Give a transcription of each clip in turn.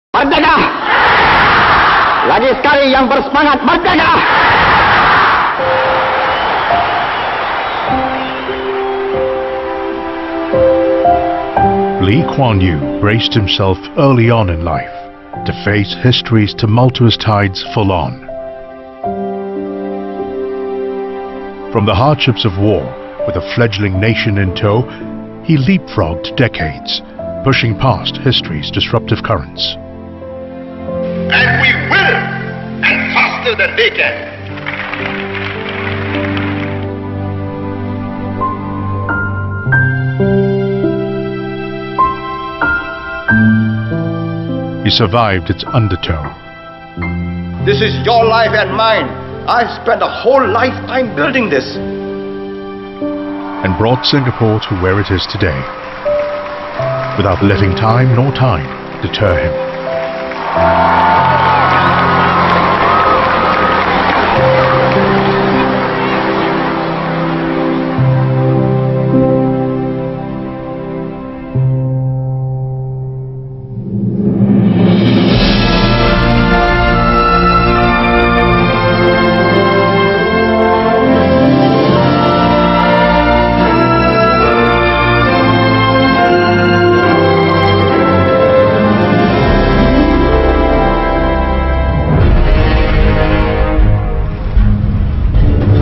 Merdeka! Lagi sekali yang bersemangat merdeka! Kuan Yew braced himself early on in life to face history's tumultuous tides full on. From the hardships of war, with a fledgling nation in tow, he leapfrogged decades, pushing past history's disruptive currents. And we will, and faster than they can. He survived its undertow. This is your life and mine. I've spent a whole lifetime building this. And brought Singapore to where it is today, without letting time nor tide deter him.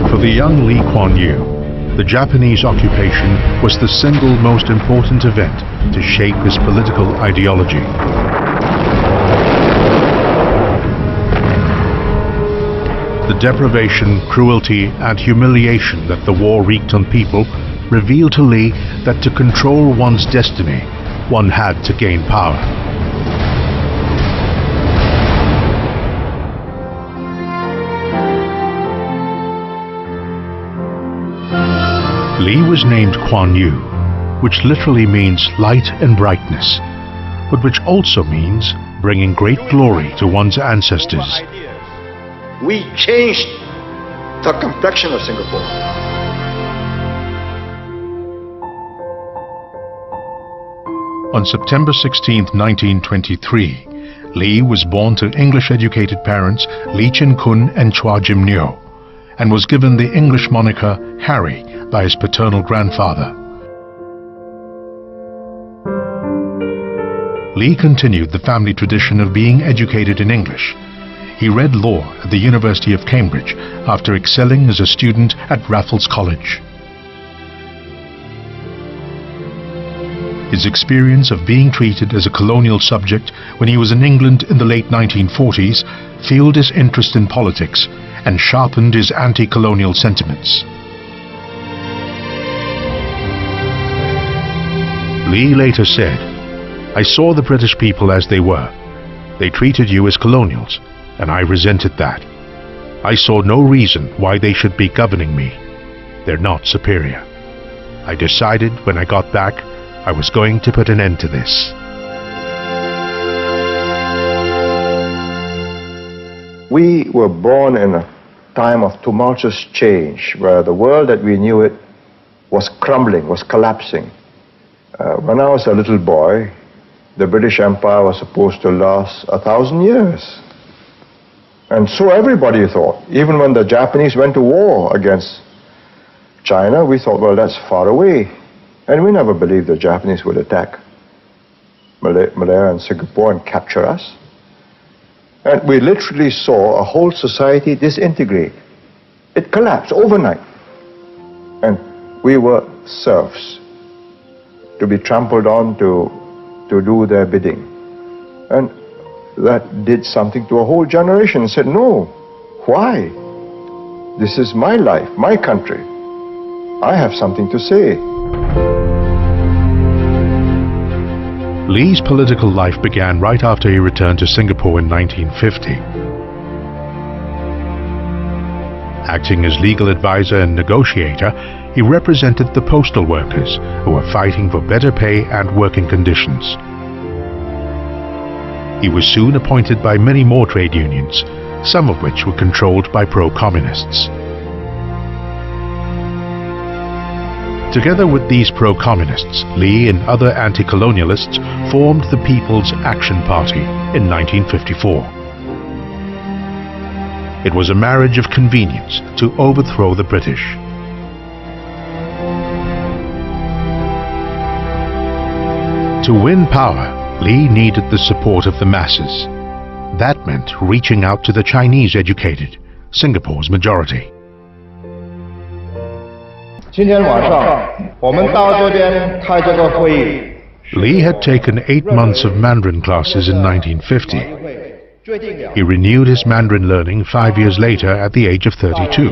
For the young Kuan Yew, the Japanese occupation was the single most important event to shape his political ideology. The deprivation, cruelty, and humiliation that the war wreaked on people revealed to Lee that to control one's destiny, one had to gain power. Lee was named Kuan Yew, which literally means light and brightness, but which also means bringing great glory to one's ancestors. We changed the complexion of Singapore. On September 16, 1923, Lee was born to English-educated parents Lee Chin-kun and Chua Jim-nyo, and was given the English moniker Harry by his paternal grandfather. Lee continued the family tradition of being educated in English. He read law at the University of Cambridge after excelling as a student at Raffles College. His experience of being treated as a colonial subject when he was in England in the late 1940s fueled his interest in politics and sharpened his anti-colonial sentiments. Lee later said, "I saw the British people as they were. They treated you as colonials, and I resented that. I saw no reason why they should be governing me. They're not superior. I decided when I got back, I was going to put an end to this." We were born in a time of tumultuous change, where the world that we knew it was crumbling, was collapsing. When I was a little boy, the British Empire was supposed to last 1,000 years. And so everybody thought. Even when the Japanese went to war against China, we thought, well, that's far away. And we never believed the Japanese would attack Malaya and Singapore and capture us. And we literally saw a whole society disintegrate. It collapsed overnight. And we were serfs, to be trampled on, to do their bidding. And that did something to a whole generation. And said, no, why? This is my life, my country. I have something to say. Lee's political life began right after he returned to Singapore in 1950. Acting as legal advisor and negotiator, he represented the postal workers who were fighting for better pay and working conditions. He was soon appointed by many more trade unions, some of which were controlled by pro-communists. Together with these pro-communists, Lee and other anti-colonialists formed the People's Action Party in 1954. It was a marriage of convenience to overthrow the British. To win power, Lee needed the support of the masses. That meant reaching out to the Chinese educated, Singapore's majority. 今天晚上我们到这边开这个会议。 Lee had taken 8 months of Mandarin classes in 1950. He renewed his Mandarin learning 5 years later at the age of 32.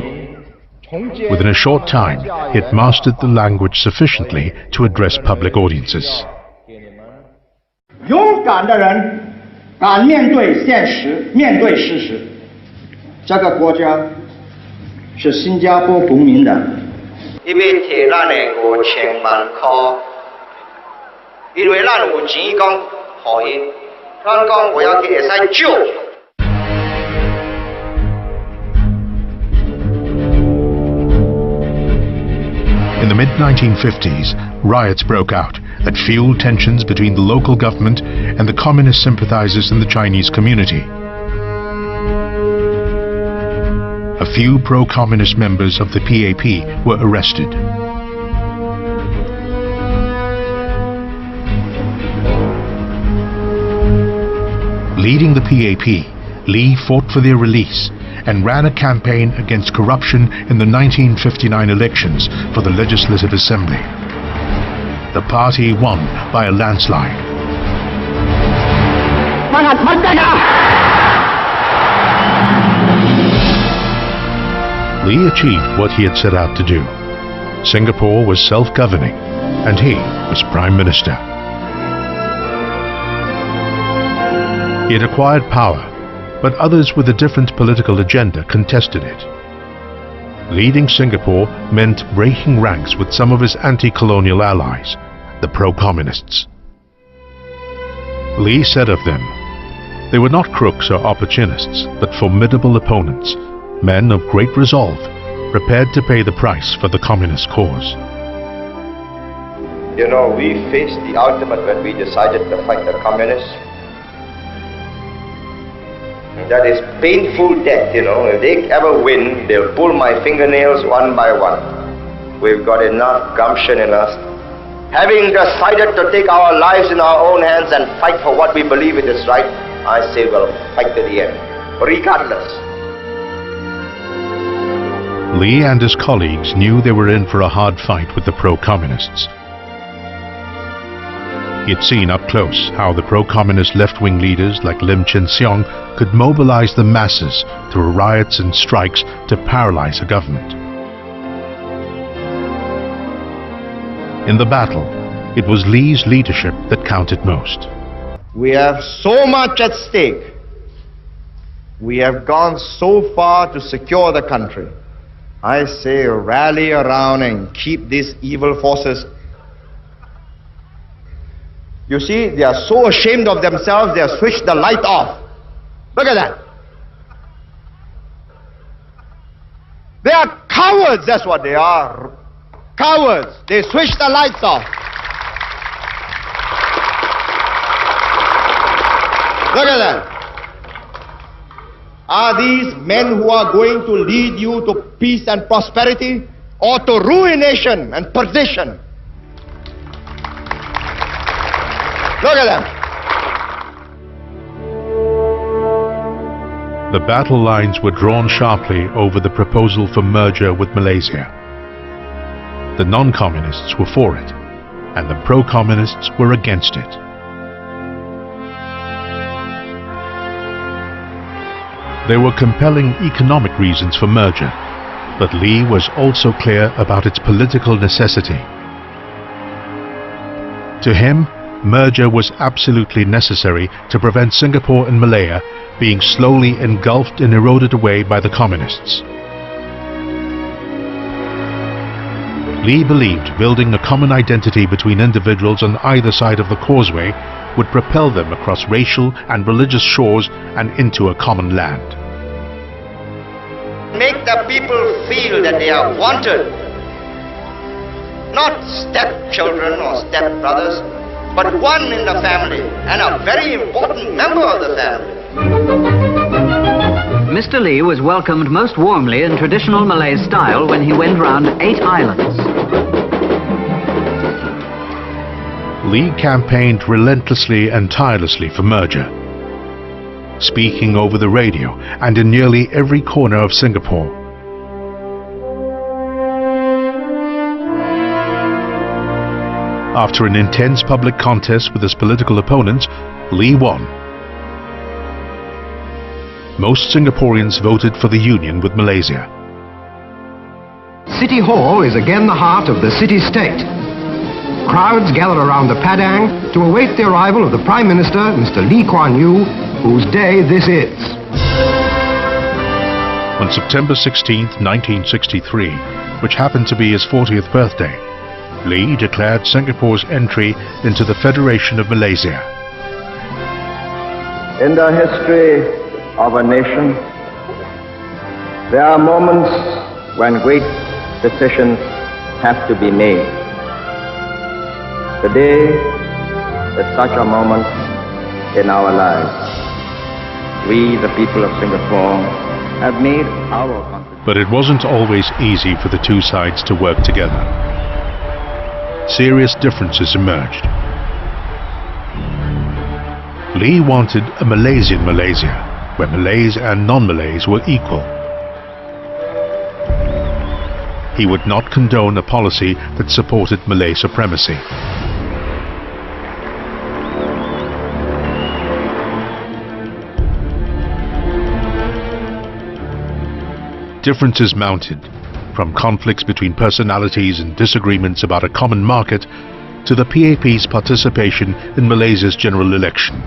Within a short time, he had mastered the language sufficiently to address public audiences. 勇敢的人敢面对现实，面对事实。这个国家是新加坡公民的。伊要摕咱的5000万块，因为咱有钱讲，互因，咱讲我要去会使借。 In the mid-1950s, riots broke out that fueled tensions between the local government and the communist sympathizers in the Chinese community. A few pro-communist members of the PAP were arrested. Leading the PAP, Lee fought for their release and ran a campaign against corruption in the 1959 elections for the Legislative Assembly. The party won by a landslide. Lee achieved what he had set out to do. Singapore was self-governing, and he was Prime Minister. He had acquired power, but others with a different political agenda contested it. Leading Singapore meant breaking ranks with some of his anti-colonial allies, the pro-communists. Lee said of them, they were not crooks or opportunists, but formidable opponents, men of great resolve, prepared to pay the price for the communist cause. You know, we faced the ultimate when we decided to fight the communists. That is painful death, you know. If they ever win, they'll pull my fingernails one by one. We've got enough gumption in us. Having decided to take our lives in our own hands and fight for what we believe it is right, I say we'll fight to the end, regardless. Lee and his colleagues knew they were in for a hard fight with the pro-communists. He had seen up close how the pro-communist left-wing leaders like Lim Chin Siong could mobilize the masses through riots and strikes to paralyze a government. In the battle, it was Lee's leadership that counted most. We have so much at stake. We have gone so far to secure the country. I say rally around and keep these evil forces. You see, they are so ashamed of themselves, they have switched the light off. Look at that. They are cowards, that's what they are. Cowards. They switched the lights off. Look at that. Are these men who are going to lead you to peace and prosperity or to ruination and perdition? Look at them. The battle lines were drawn sharply over the proposal for merger with Malaysia. The non-communists were for it, and the pro-communists were against it. There were compelling economic reasons for merger, but Lee was also clear about its political necessity. To him, merger was absolutely necessary to prevent Singapore and Malaya being slowly engulfed and eroded away by the communists. Lee believed building a common identity between individuals on either side of the causeway would propel them across racial and religious shores and into a common land. Make the people feel that they are wanted. not stepchildren or stepbrothers, but one in the family and a very important member of the family. Mr. Lee was welcomed most warmly in traditional Malay style when he went round 8 islands. Lee campaigned relentlessly and tirelessly for merger, speaking over the radio and in nearly every corner of Singapore. After an intense public contest with his political opponents, Lee won. Most Singaporeans voted for the union with Malaysia. City Hall is again the heart of the city-state. Crowds gather around the Padang to await the arrival of the Prime Minister, Mr. Kuan Yew, whose day this is. On September 16, 1963, which happened to be his 40th birthday, Lee declared Singapore's entry into the Federation of Malaysia. In the history of a nation, there are moments when great decisions have to be made. Today is such a moment in our lives. We, the people of Singapore, have made our contribution. But it wasn't always easy for the two sides to work together. Serious differences emerged. Lee wanted a Malaysian Malaysia, where Malays and non-Malays were equal. He would not condone a policy that supported Malay supremacy. Differences mounted, from conflicts between personalities and disagreements about a common market to the PAP's participation in Malaysia's general election.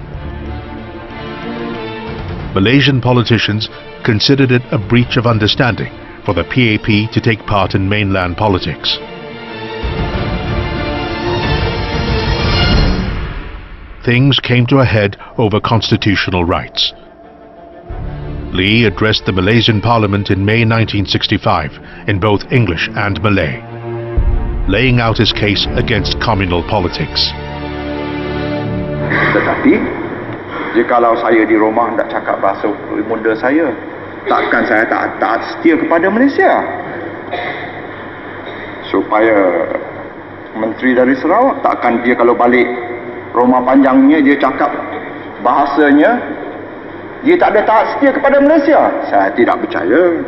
Malaysian politicians considered it a breach of understanding for the PAP to take part in mainland politics. Things came to a head over constitutional rights. Lee addressed the Malaysian Parliament in May 1965 in both English and Malay, laying out his case against communal politics. Tetapi, jikalau saya di rumah tidak cakap bahasa ibunda saya, takkan saya taat setia kepada Malaysia. Supaya Menteri dari Sarawak, takkan dia kalau balik rumah panjangnya dia cakap bahasanya, dia tak ada taat setia kepada Malaysia. Saya tidak percaya.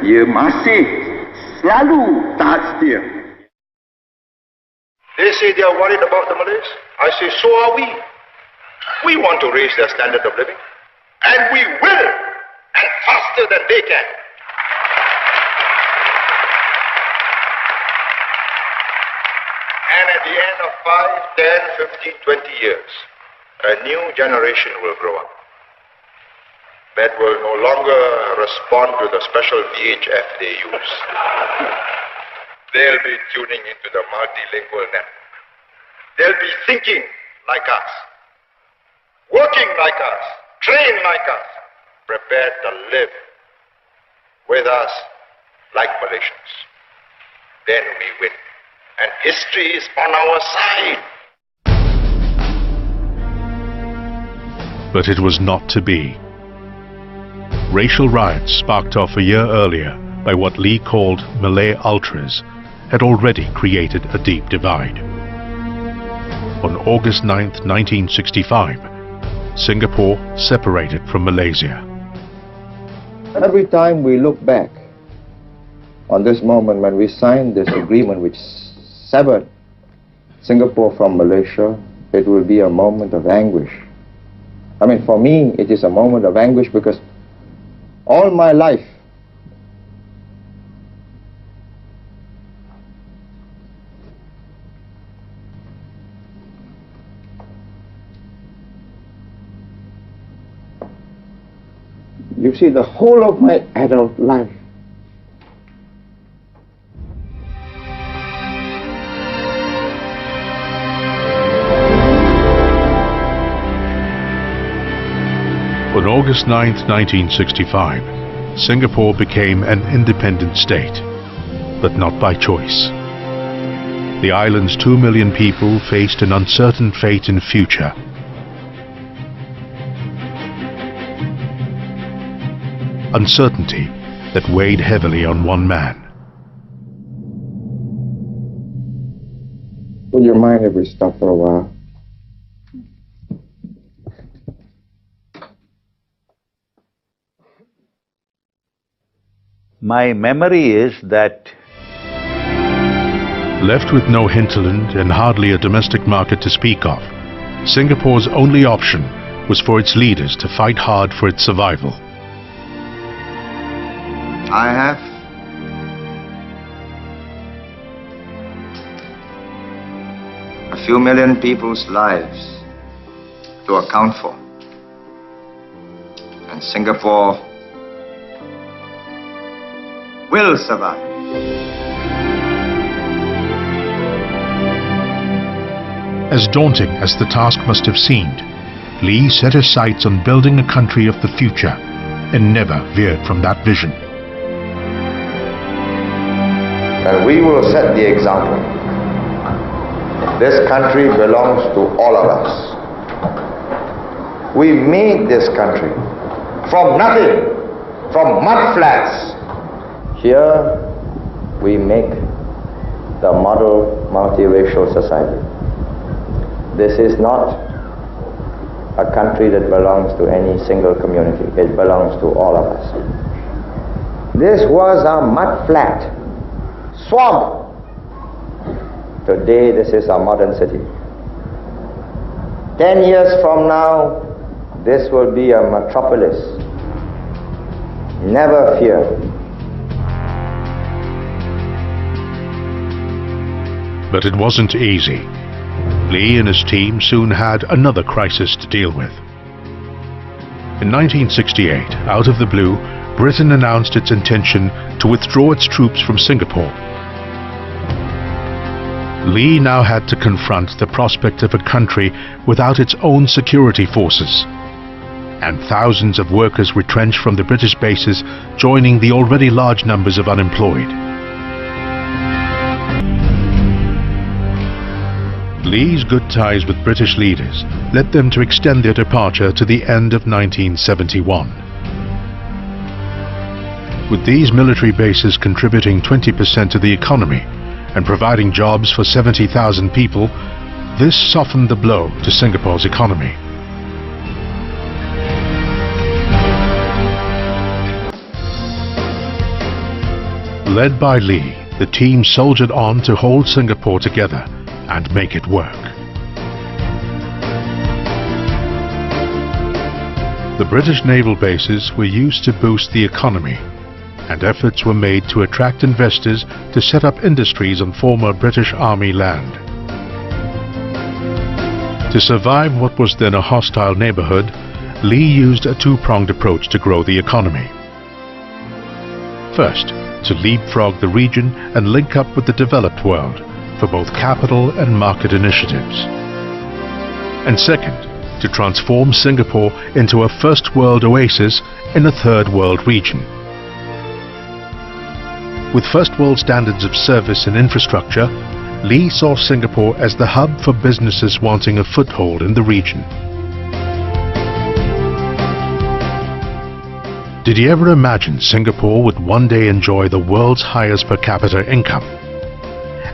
Dia masih selalu taat setia. They say they are worried about the Malays. I say, so are we. We want to raise their standard of living. And we will. And faster than they can. And at the end of 5, 10, 15, 20 years, a new generation will grow up that will no longer respond to the special VHF they use. They'll be tuning into the multilingual network. They'll be thinking like us, working like us, trained like us, prepared to live with us like Malaysians. Then we win. And history is on our side. But it was not to be. Racial riots sparked off a year earlier by what Lee called Malay Ultras had already created a deep divide. On August 9, 1965, Singapore separated from Malaysia. Every time we look back on this moment when we signed this agreement which severed Singapore from Malaysia, it will be a moment of anguish. I mean, for me, it is a moment of anguish because all my life, you see, the whole of my adult life, on August 9, 1965, Singapore became an independent state, but not by choice. the island's 2 million people faced an uncertain fate in future. Uncertainty that weighed heavily on one man. Would you mind if we stop for a while? My memory is that Left with no hinterland and hardly a domestic market to speak of, Singapore's only option was for its leaders to fight hard for its survival. I have a few million people's lives to account for. And Singapore will survive. As daunting as the task must have seemed, Lee set his sights on building a country of the future and never veered from that vision. And we will set the example. This country belongs to all of us. We made this country from nothing, from mud flats. Here we make the model multiracial society. This is not a country that belongs to any single community. It belongs to all of us. This was a mud flat, swamp. Today this is a modern city. 10 years from now, this will be a metropolis. Never fear. But it wasn't easy. Lee and his team soon had another crisis to deal with. In 1968, out of the blue, Britain announced its intention to withdraw its troops from Singapore. Lee now had to confront the prospect of a country without its own security forces, and thousands of workers retrenched from the British bases, joining the already large numbers of unemployed. Lee's good ties with British leaders led them to extend their departure to the end of 1971. With these military bases contributing 20% to the economy and providing jobs for 70,000 people, this softened the blow to Singapore's economy. Led by Lee, the team soldiered on to hold Singapore together and make it work. The British naval bases were used to boost the economy, and efforts were made to attract investors to set up industries on former British Army land. To survive what was then a hostile neighborhood, Lee used a two-pronged approach to grow the economy. First, to leapfrog the region and link up with the developed world for both capital and market initiatives. And second, to transform Singapore into a first world oasis in a third world region. With first world standards of service and infrastructure, Lee saw Singapore as the hub for businesses wanting a foothold in the region. Did he ever imagine Singapore would one day enjoy the world's highest per capita income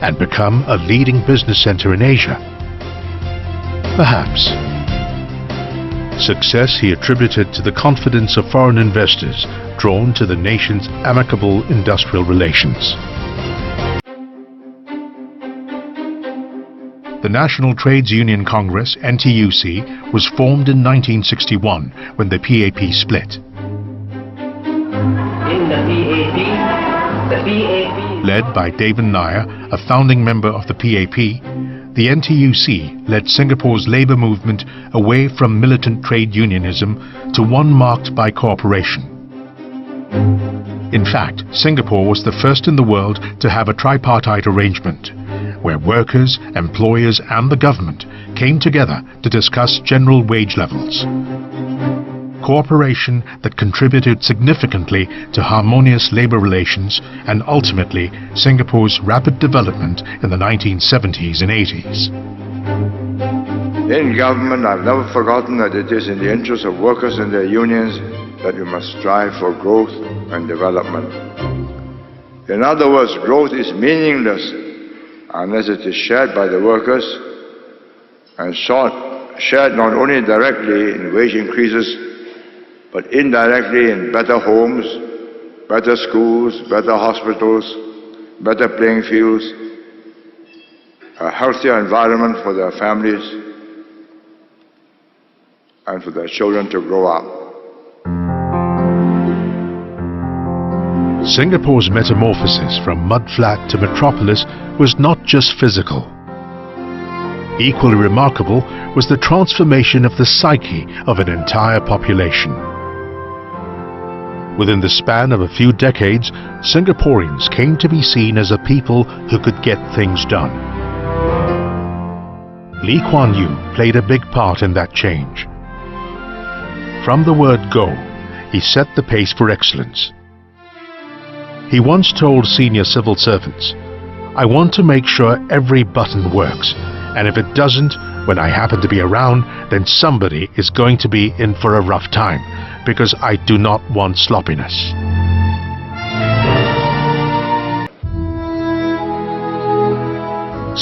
and become a leading business center in Asia? Perhaps. Success he attributed to the confidence of foreign investors drawn to the nation's amicable industrial relations. The National Trades Union Congress, NTUC, was formed in 1961 when the PAP split. In the PAP... Led by David Nair, a founding member of the PAP, the NTUC led Singapore's labour movement away from militant trade unionism to one marked by cooperation. In fact, Singapore was the first in the world to have a tripartite arrangement, where workers, employers and the government came together to discuss general wage levels. cooperation that contributed significantly to harmonious labor relations and ultimately Singapore's rapid development in the 1970s and 80s. In government, I've never forgotten that it is in the interest of workers and their unions that we must strive for growth and development. In other words, growth is meaningless unless it is shared by the workers and shared not only directly in wage increases, but indirectly in better homes, better schools, better hospitals, better playing fields, a healthier environment for their families and for their children to grow up. Singapore's metamorphosis from mudflat to metropolis was not just physical. Equally remarkable was the transformation of the psyche of an entire population. Within the span of a few decades, Singaporeans came to be seen as a people who could get things done. Kuan Yew played a big part in that change. From the word go, he set the pace for excellence. He once told senior civil servants, "I want to make sure every button works, and if it doesn't, when I happen to be around, then somebody is going to be in for a rough time, because I do not want sloppiness."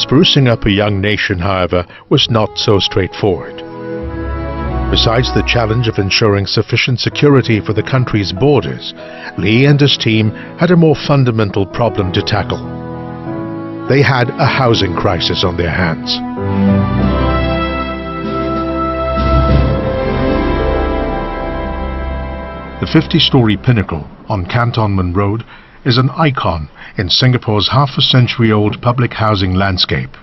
Sprucing up a young nation, however, was not so straightforward. Besides the challenge of ensuring sufficient security for the country's borders, Lee and his team had a more fundamental problem to tackle. They had a housing crisis on their hands. The 50-story pinnacle on Cantonment Road is an icon in Singapore's half-a-century-old public housing landscape.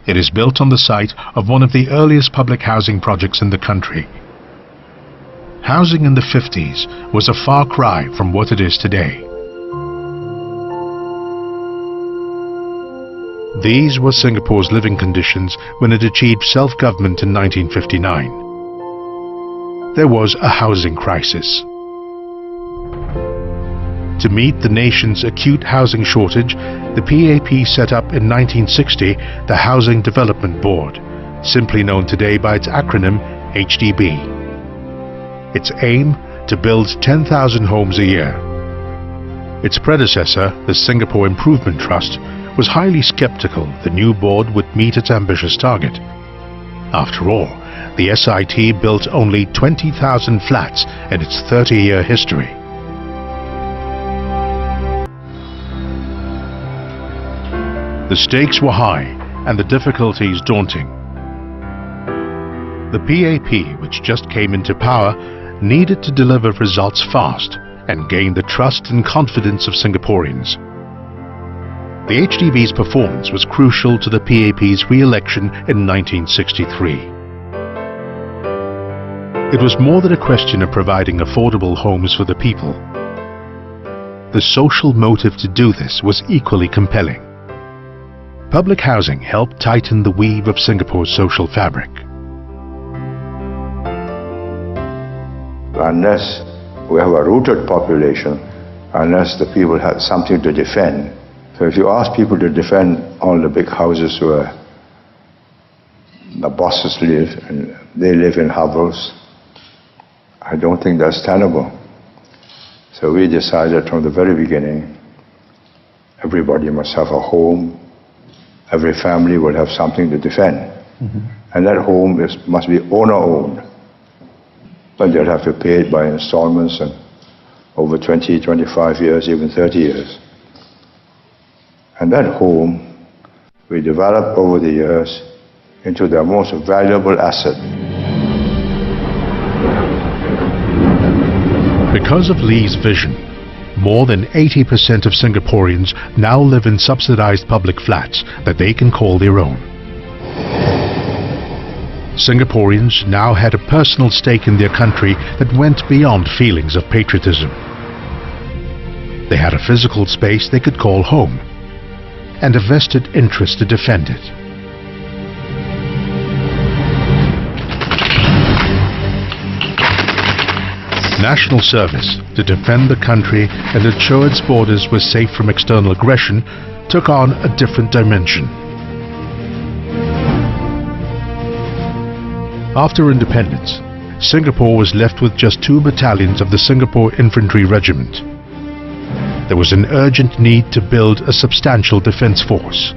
It is built on the site of one of the earliest public housing projects in the country. Housing in the 50s was a far cry from what it is today. These were Singapore's living conditions when it achieved self-government in 1959. There was a housing crisis. To meet the nation's acute housing shortage, the PAP set up in 1960 the Housing Development Board, simply known today by its acronym HDB. Its aim, to build 10,000 homes a year. Its predecessor, the Singapore Improvement Trust, was highly skeptical the new board would meet its ambitious target. After all, the SIT built only 20,000 flats in its 30-year history. The stakes were high and the difficulties daunting. The PAP, which just came into power, needed to deliver results fast and gain the trust and confidence of Singaporeans. The HDB's performance was crucial to the PAP's re-election in 1963. It was more than a question of providing affordable homes for the people. The social motive to do this was equally compelling. Public housing helped tighten the weave of Singapore's social fabric. Unless we have a rooted population, unless the people had something to defend. So if you ask people to defend all the big houses where the bosses live and they live in hovels, I don't think that's tenable. So we decided from the very beginning, everybody must have a home. Every family will have something to defend. And that home must be owner-owned. But they'll have to pay it by installments and over 20, 25 years, even 30 years. And that home we developed over the years into their most valuable asset. Because of Lee's vision, more than 80% of Singaporeans now live in subsidized public flats that they can call their own. Singaporeans now had a personal stake in their country that went beyond feelings of patriotism. They had a physical space they could call home, and a vested interest to defend it. National service to defend the country and ensure its borders were safe from external aggression took on a different dimension. After independence, Singapore was left with just 2 battalions of the Singapore Infantry Regiment. There was an urgent need to build a substantial defense force.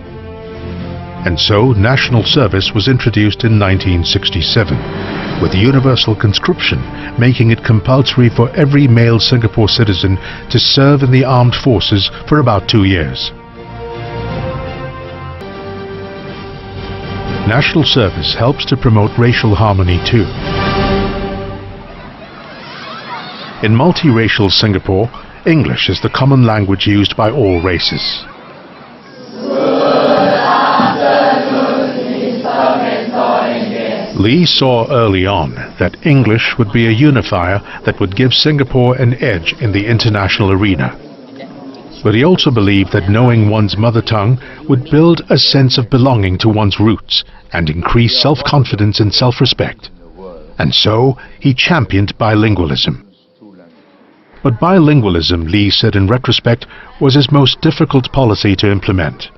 And so national service was introduced in 1967, with universal conscription making it compulsory for every male Singapore citizen to serve in the armed forces for about 2 years. National service helps to promote racial harmony too. In multiracial Singapore, English is the common language used by all races. Lee saw early on that English would be a unifier that would give Singapore an edge in the international arena. But he also believed that knowing one's mother tongue would build a sense of belonging to one's roots and increase self-confidence and self-respect. And so he championed bilingualism. But bilingualism, Lee said in retrospect, was his most difficult policy to implement.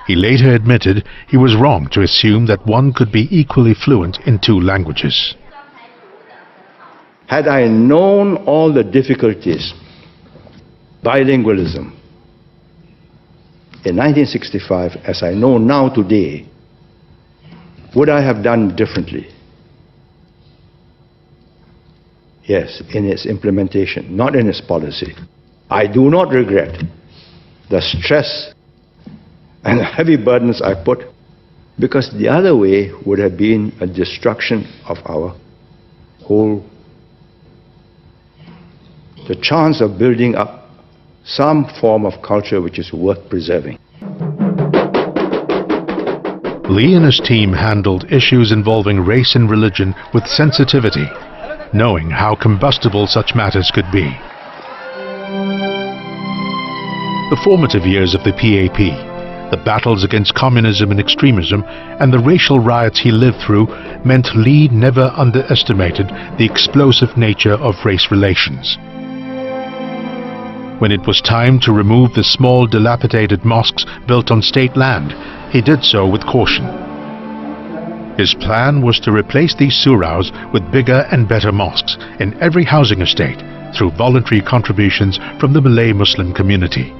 He later admitted he was wrong to assume that one could be equally fluent in 2 languages. Had I known all the difficulties, bilingualism, in 1965, as I know now today, would I have done differently? Yes, in its implementation, not in its policy. I do not regret the stress and the heavy burdens I put, because the other way would have been a destruction of our whole, the chance of building up some form of culture which is worth preserving. Lee and his team handled issues involving race and religion with sensitivity, knowing how combustible such matters could be. The formative years of the PAP, the battles against communism and extremism, and the racial riots he lived through meant Lee never underestimated the explosive nature of race relations. When it was time to remove the small dilapidated mosques built on state land, he did so with caution. His plan was to replace these suraus with bigger and better mosques in every housing estate through voluntary contributions from the Malay Muslim community.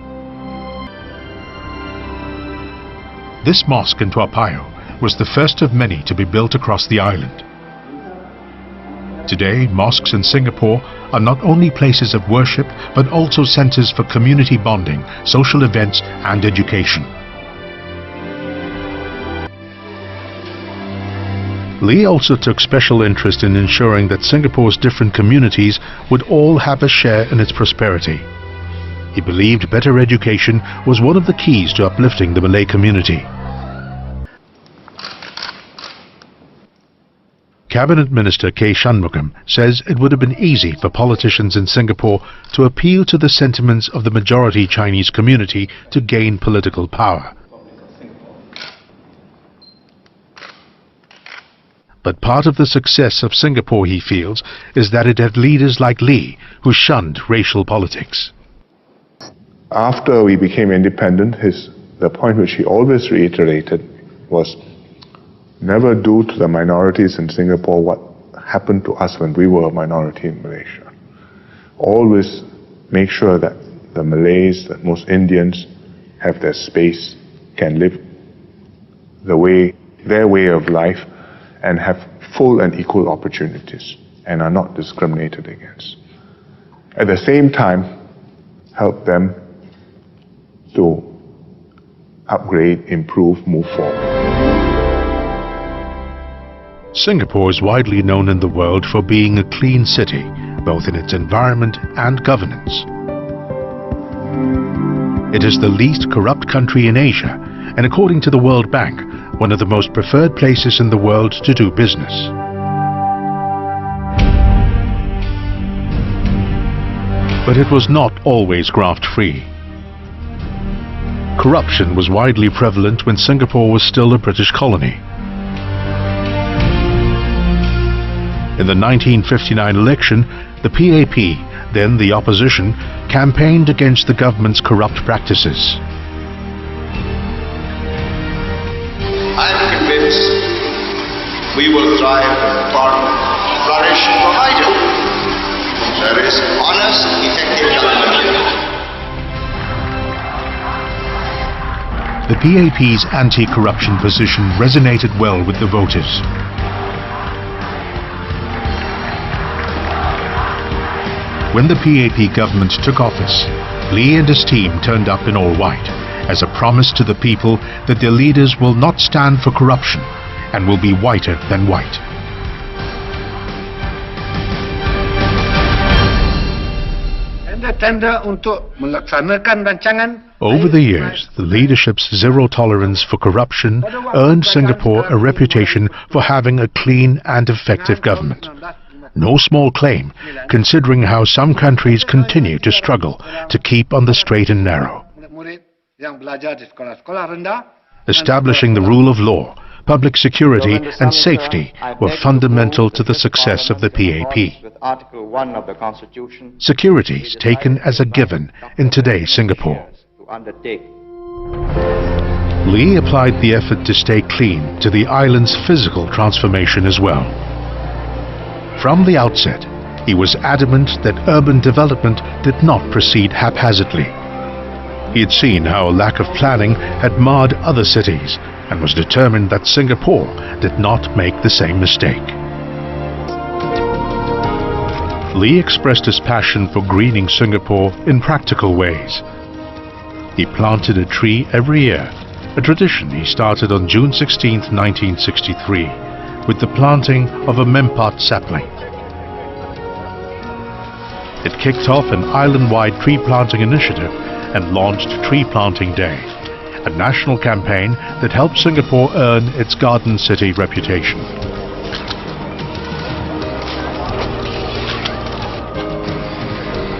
This mosque in Toa Payoh was the first of many to be built across the island. Today, mosques in Singapore are not only places of worship but also centers for community bonding, social events and education. Lee also took special interest in ensuring that Singapore's different communities would all have a share in its prosperity. He believed better education was one of the keys to uplifting the Malay community. Cabinet Minister K. Shanmugam says it would have been easy for politicians in Singapore to appeal to the sentiments of the majority Chinese community to gain political power. But part of the success of Singapore, he feels, is that it had leaders like Lee who shunned racial politics. After we became independent, the point which he always reiterated was never do to the minorities in Singapore what happened to us when we were a minority in Malaysia. Always make sure that the Malays, that most Indians have their space, can live their way of life and have full and equal opportunities and are not discriminated against. At the same time, help them to upgrade, improve, move forward. Singapore is widely known in the world for being a clean city, both in its environment and governance. It is the least corrupt country in Asia, and according to the World Bank, one of the most preferred places in the world to do business. But it was not always graft-free. Corruption was widely prevalent when Singapore was still a British colony. In the 1959 election, the PAP, then the opposition, campaigned against the government's corrupt practices. I'm convinced we will thrive, flourish, provided there is honest, effective government here. The PAP's anti-corruption position resonated well with the voters. When the PAP government took office, Lee and his team turned up in all white as a promise to the people that their leaders will not stand for corruption and will be whiter than white. Over the years, the leadership's zero tolerance for corruption earned Singapore a reputation for having a clean and effective government. No small claim, considering how some countries continue to struggle to keep on the straight and narrow. Establishing the rule of law, public security and safety were fundamental to the success of the PAP. Securities taken as a given in today's Singapore. Lee applied the effort to stay clean to the island's physical transformation as well. From the outset, he was adamant that urban development did not proceed haphazardly. He had seen how a lack of planning had marred other cities and was determined that Singapore did not make the same mistake. Lee expressed his passion for greening Singapore in practical ways. He planted a tree every year, a tradition he started on June 16, 1963, with the planting of a Mempat sapling. It kicked off an island-wide tree planting initiative and launched Tree Planting Day, a national campaign that helped Singapore earn its Garden City reputation.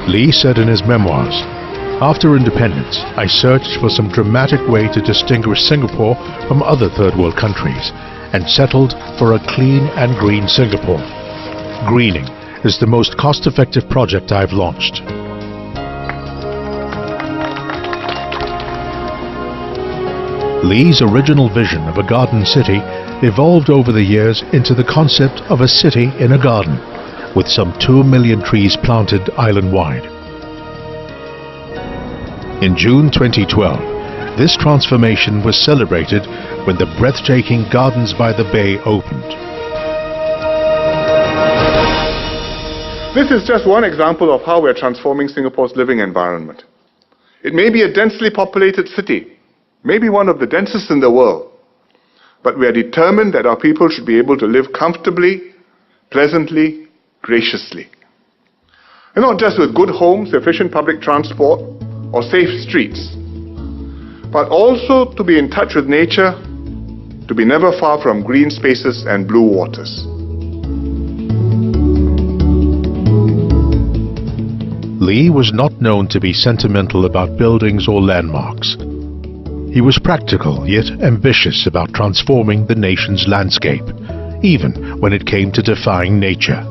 Lee said in his memoirs, "After independence, I searched for some dramatic way to distinguish Singapore from other third world countries and settled for a clean and green Singapore. Greening is the most cost-effective project I've launched." Lee's original vision of a garden city evolved over the years into the concept of a city in a garden, with some 2 million trees planted island-wide. In June 2012, this transformation was celebrated when the breathtaking Gardens by the Bay opened. This is just one example of how we're transforming Singapore's living environment. It may be a densely populated city, maybe one of the densest in the world, but we are determined that our people should be able to live comfortably, pleasantly, graciously. And not just with good homes, efficient public transport, or safe streets, but also to be in touch with nature, to be never far from green spaces and blue waters. Lee was not known to be sentimental about buildings or landmarks. He was practical yet ambitious about transforming the nation's landscape, even when it came to defying nature.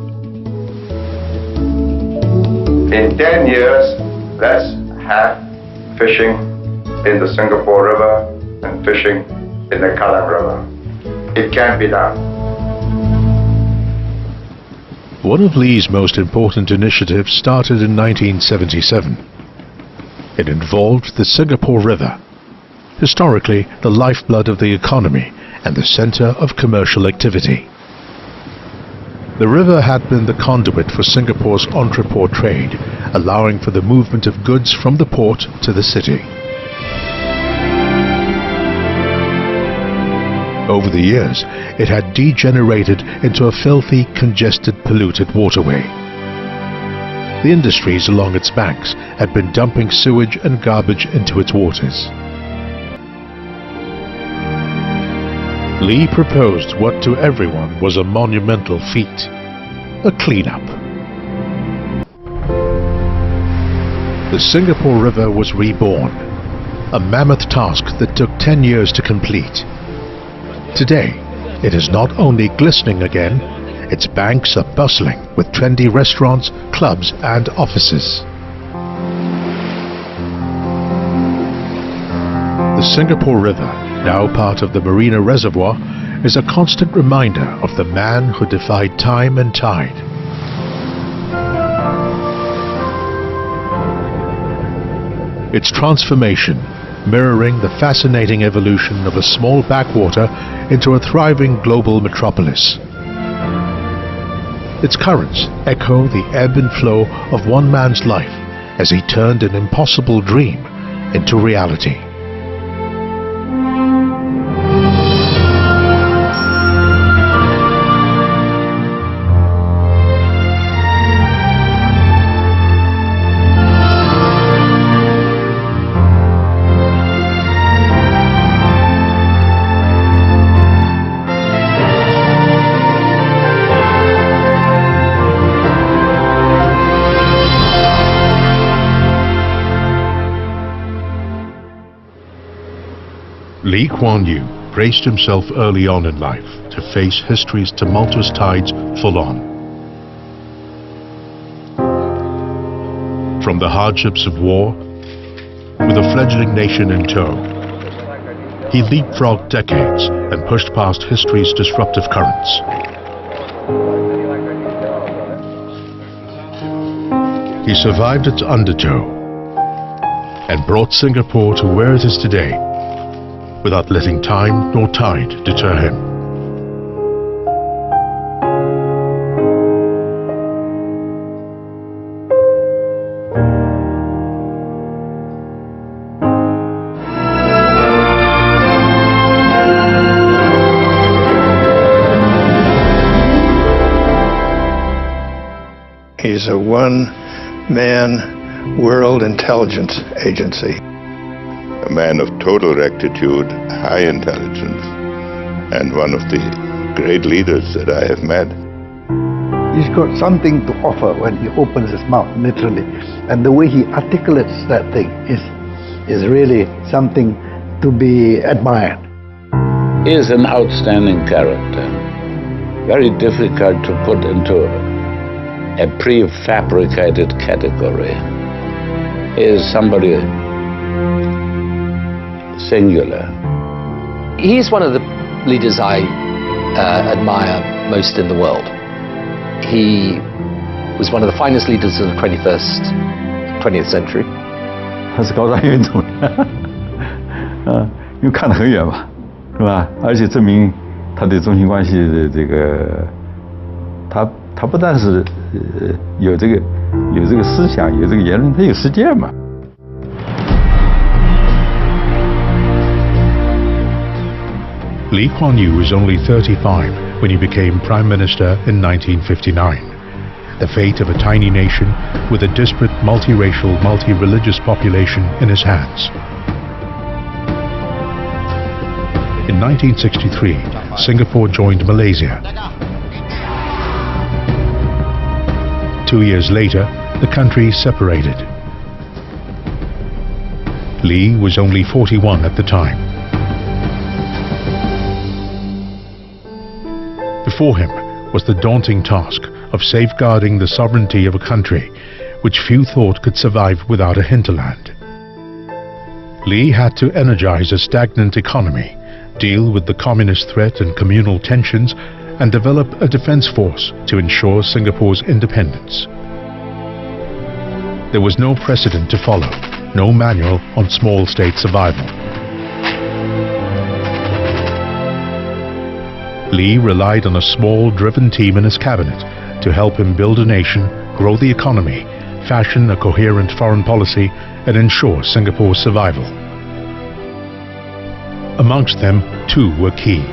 In 10 years, let's have fishing in the Singapore River and fishing in the Kallang River. It can be done. One of Lee's most important initiatives started in 1977. It involved the Singapore River, historically the lifeblood of the economy and the center of commercial activity. The river had been the conduit for Singapore's entrepôt trade, allowing for the movement of goods from the port to the city. Over the years, it had degenerated into a filthy, congested, polluted waterway. The industries along its banks had been dumping sewage and garbage into its waters. Lee proposed what to everyone was a monumental feat: a cleanup. The Singapore River was reborn, a mammoth task that took 10 years to complete. Today, it is not only glistening again, Its banks are bustling with trendy restaurants, clubs and offices. The Singapore River, now part of the Marina Reservoir, is a constant reminder of the man who defied time and tide. Its transformation mirroring the fascinating evolution of a small backwater into a thriving global metropolis. Its currents echo the ebb and flow of one man's life as he turned an impossible dream into reality. Lee Kuan Yew braced himself early on in life to face history's tumultuous tides full on. From the hardships of war, with a fledgling nation in tow, he leapfrogged decades and pushed past history's disruptive currents. He survived its undertow and brought Singapore to where it is today, without letting time nor tide deter him. He's a one-man world intelligence agency. A man of total rectitude, high intelligence, and one of the great leaders that I have met. He's got something to offer when he opens his mouth, literally. And the way he articulates that thing is really something to be admired. He is an outstanding character, very difficult to put into a prefabricated category. He is somebody singular. He's one of the leaders I admire most in the world. He was one of the finest leaders of the 20th century. 他是高瞻远瞩的，因为看得很远嘛，是吧？而且证明他对中心关系的这个，他不但是有这个思想，有这个言论，他有实践嘛。 Lee Kuan Yew was only 35 when he became Prime Minister in 1959. The fate of a tiny nation with a disparate, multiracial, multi-religious population in his hands. In 1963, Singapore joined Malaysia. 2 years later, the countries separated. Lee was only 41 at the time. Before him was the daunting task of safeguarding the sovereignty of a country which few thought could survive without a hinterland. Lee had to energize a stagnant economy, deal with the communist threat and communal tensions, and develop a defense force to ensure Singapore's independence. There was no precedent to follow, no manual on small state survival. Lee relied on a small, driven team in his cabinet to help him build a nation, grow the economy, fashion a coherent foreign policy, and ensure Singapore's survival. Amongst them, two were key: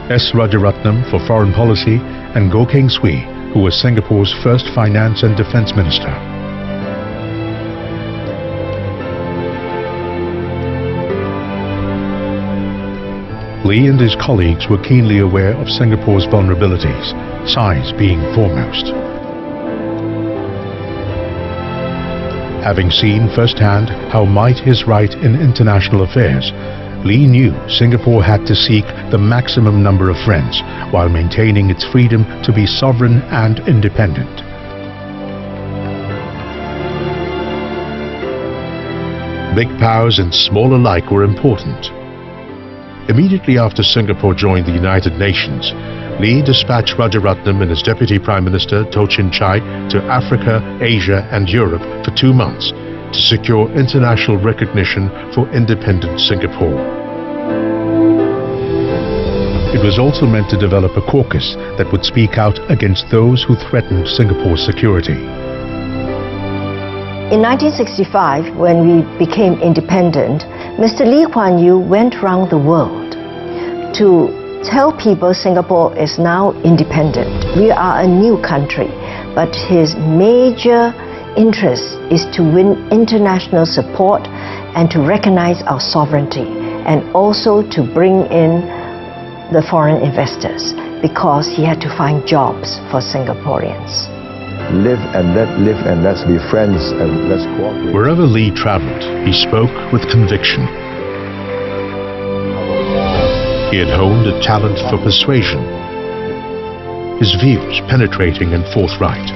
S. Rajaratnam for foreign policy and Goh Keng Swee, who was Singapore's first finance and defense minister. Lee and his colleagues were keenly aware of Singapore's vulnerabilities, size being foremost. Having seen firsthand how might is right in international affairs, Lee knew Singapore had to seek the maximum number of friends while maintaining its freedom to be sovereign and independent. Big powers and small alike were important. Immediately after Singapore joined the United Nations, Lee dispatched Rajaratnam and his Deputy Prime Minister To Chin Chai to Africa, Asia and Europe for 2 months to secure international recognition for independent Singapore. It was also meant to develop a caucus that would speak out against those who threatened Singapore's security. In 1965, when we became independent, Mr. Lee Kuan Yew went around the world to tell people Singapore is now independent. We are a new country, but his major interest is to win international support and to recognize our sovereignty, and also to bring in the foreign investors, because he had to find jobs for Singaporeans. Live and let's be friends and let's cooperate. Wherever Lee traveled, he spoke with conviction. He had honed a talent for persuasion, his views penetrating and forthright.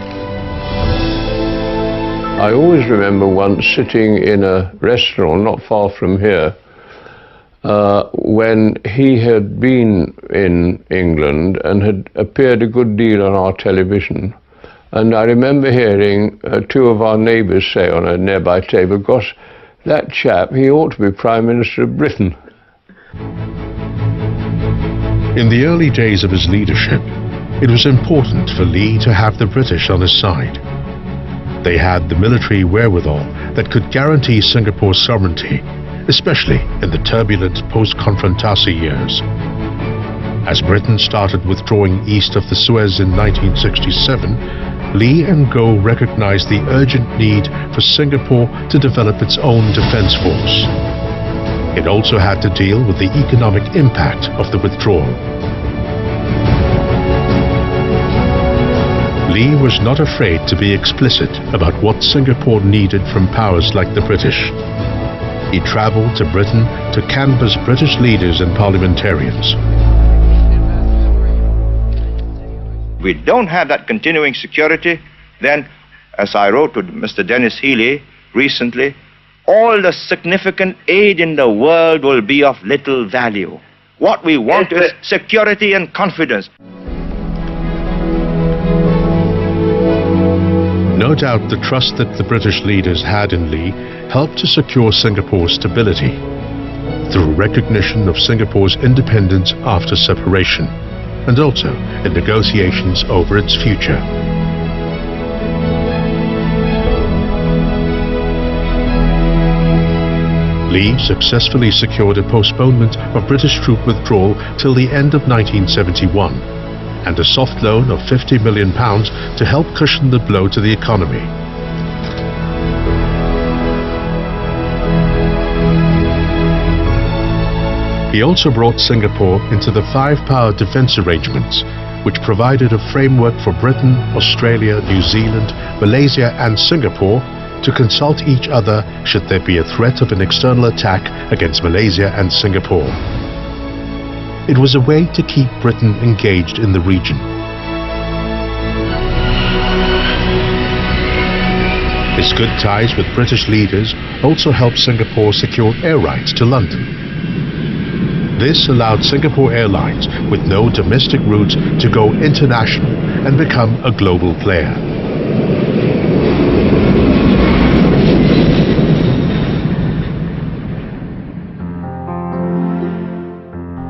I always remember once sitting in a restaurant not far from here when he had been in England and had appeared a good deal on our television. And I remember hearing 2 of our neighbours say on a nearby table, "Gosh, that chap, he ought to be Prime Minister of Britain." In the early days of his leadership, it was important for Lee to have the British on his side. They had the military wherewithal that could guarantee Singapore's sovereignty, especially in the turbulent post-confrontasi years. As Britain started withdrawing east of the Suez in 1967, Lee and Goh recognized the urgent need for Singapore to develop its own defense force. It also had to deal with the economic impact of the withdrawal. Lee was not afraid to be explicit about what Singapore needed from powers like the British. He traveled to Britain to canvass British leaders and parliamentarians. We don't have that continuing security, then, as I wrote to Mr. Dennis Healy recently, all the significant aid in the world will be of little value. What we want is security and confidence. No doubt the trust that the British leaders had in Lee helped to secure Singapore's stability through recognition of Singapore's independence after separation, and also in negotiations over its future. Lee successfully secured a postponement of British troop withdrawal till the end of 1971, and a soft loan of £50 million to help cushion the blow to the economy. He also brought Singapore into the five-power defence arrangements, which provided a framework for Britain, Australia, New Zealand, Malaysia and Singapore to consult each other should there be a threat of an external attack against Malaysia and Singapore. It was a way to keep Britain engaged in the region. His good ties with British leaders also helped Singapore secure air rights to London. This allowed Singapore Airlines, with no domestic routes, to go international and become a global player.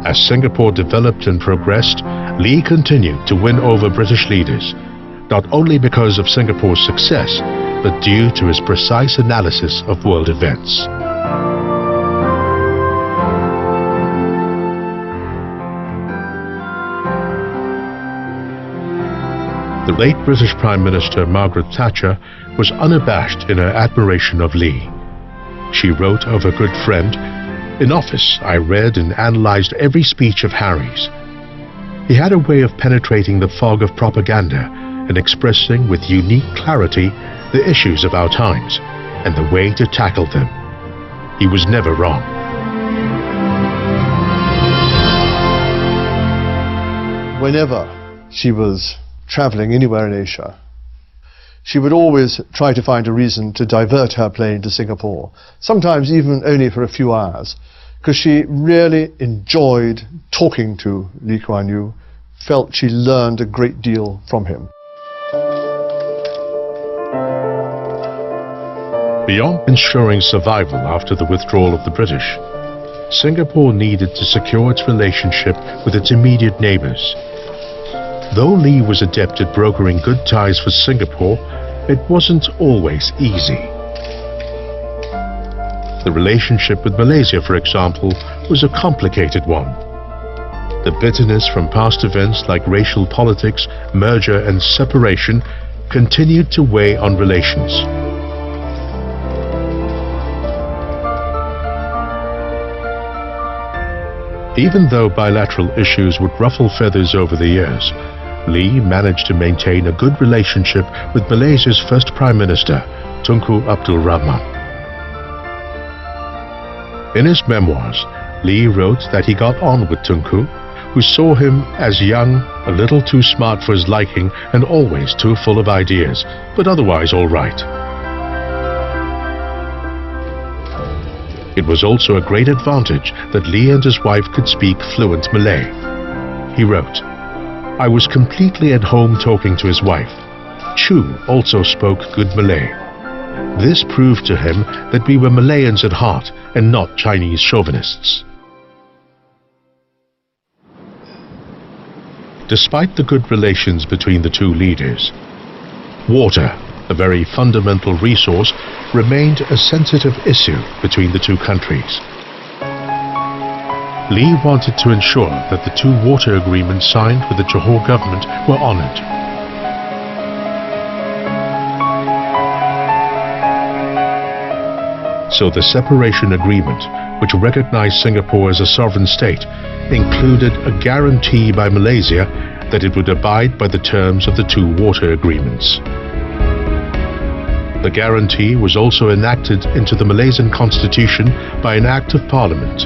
As Singapore developed and progressed, Lee continued to win over British leaders, not only because of Singapore's success, but due to his precise analysis of world events. The late British Prime Minister Margaret Thatcher was unabashed in her admiration of Lee. She wrote of a good friend, "In office, I read and analyzed every speech of Harry's. He had a way of penetrating the fog of propaganda and expressing with unique clarity the issues of our times and the way to tackle them. He was never wrong." whenever she was traveling anywhere in Asia, she would always try to find a reason to divert her plane to Singapore, sometimes even only for a few hours, because she really enjoyed talking to Lee Kuan Yew, felt she learned a great deal from him. Beyond ensuring survival after the withdrawal of the British, Singapore needed to secure its relationship with its immediate neighbours. Though Lee was adept at brokering good ties for Singapore, it wasn't always easy. The relationship with Malaysia, for example, was a complicated one. The bitterness from past events like racial politics, merger and separation continued to weigh on relations. Even though bilateral issues would ruffle feathers over the years, Lee managed to maintain a good relationship with Malaysia's first Prime Minister, Tunku Abdul Rahman. In his memoirs, Lee wrote that he got on with Tunku, who saw him as young, a little too smart for his liking, and always too full of ideas, but otherwise all right. It was also a great advantage that Lee and his wife could speak fluent Malay. He wrote, "I was completely at home talking to his wife. Chu also spoke good Malay. This proved to him that we were Malayans at heart and not Chinese chauvinists." Despite the good relations between the two leaders, water, a very fundamental resource, remained a sensitive issue between the two countries. Lee wanted to ensure that the two water agreements signed with the Johor government were honoured. So the separation agreement, which recognized Singapore as a sovereign state, included a guarantee by Malaysia that it would abide by the terms of the two water agreements. The guarantee was also enacted into the Malaysian constitution by an act of parliament.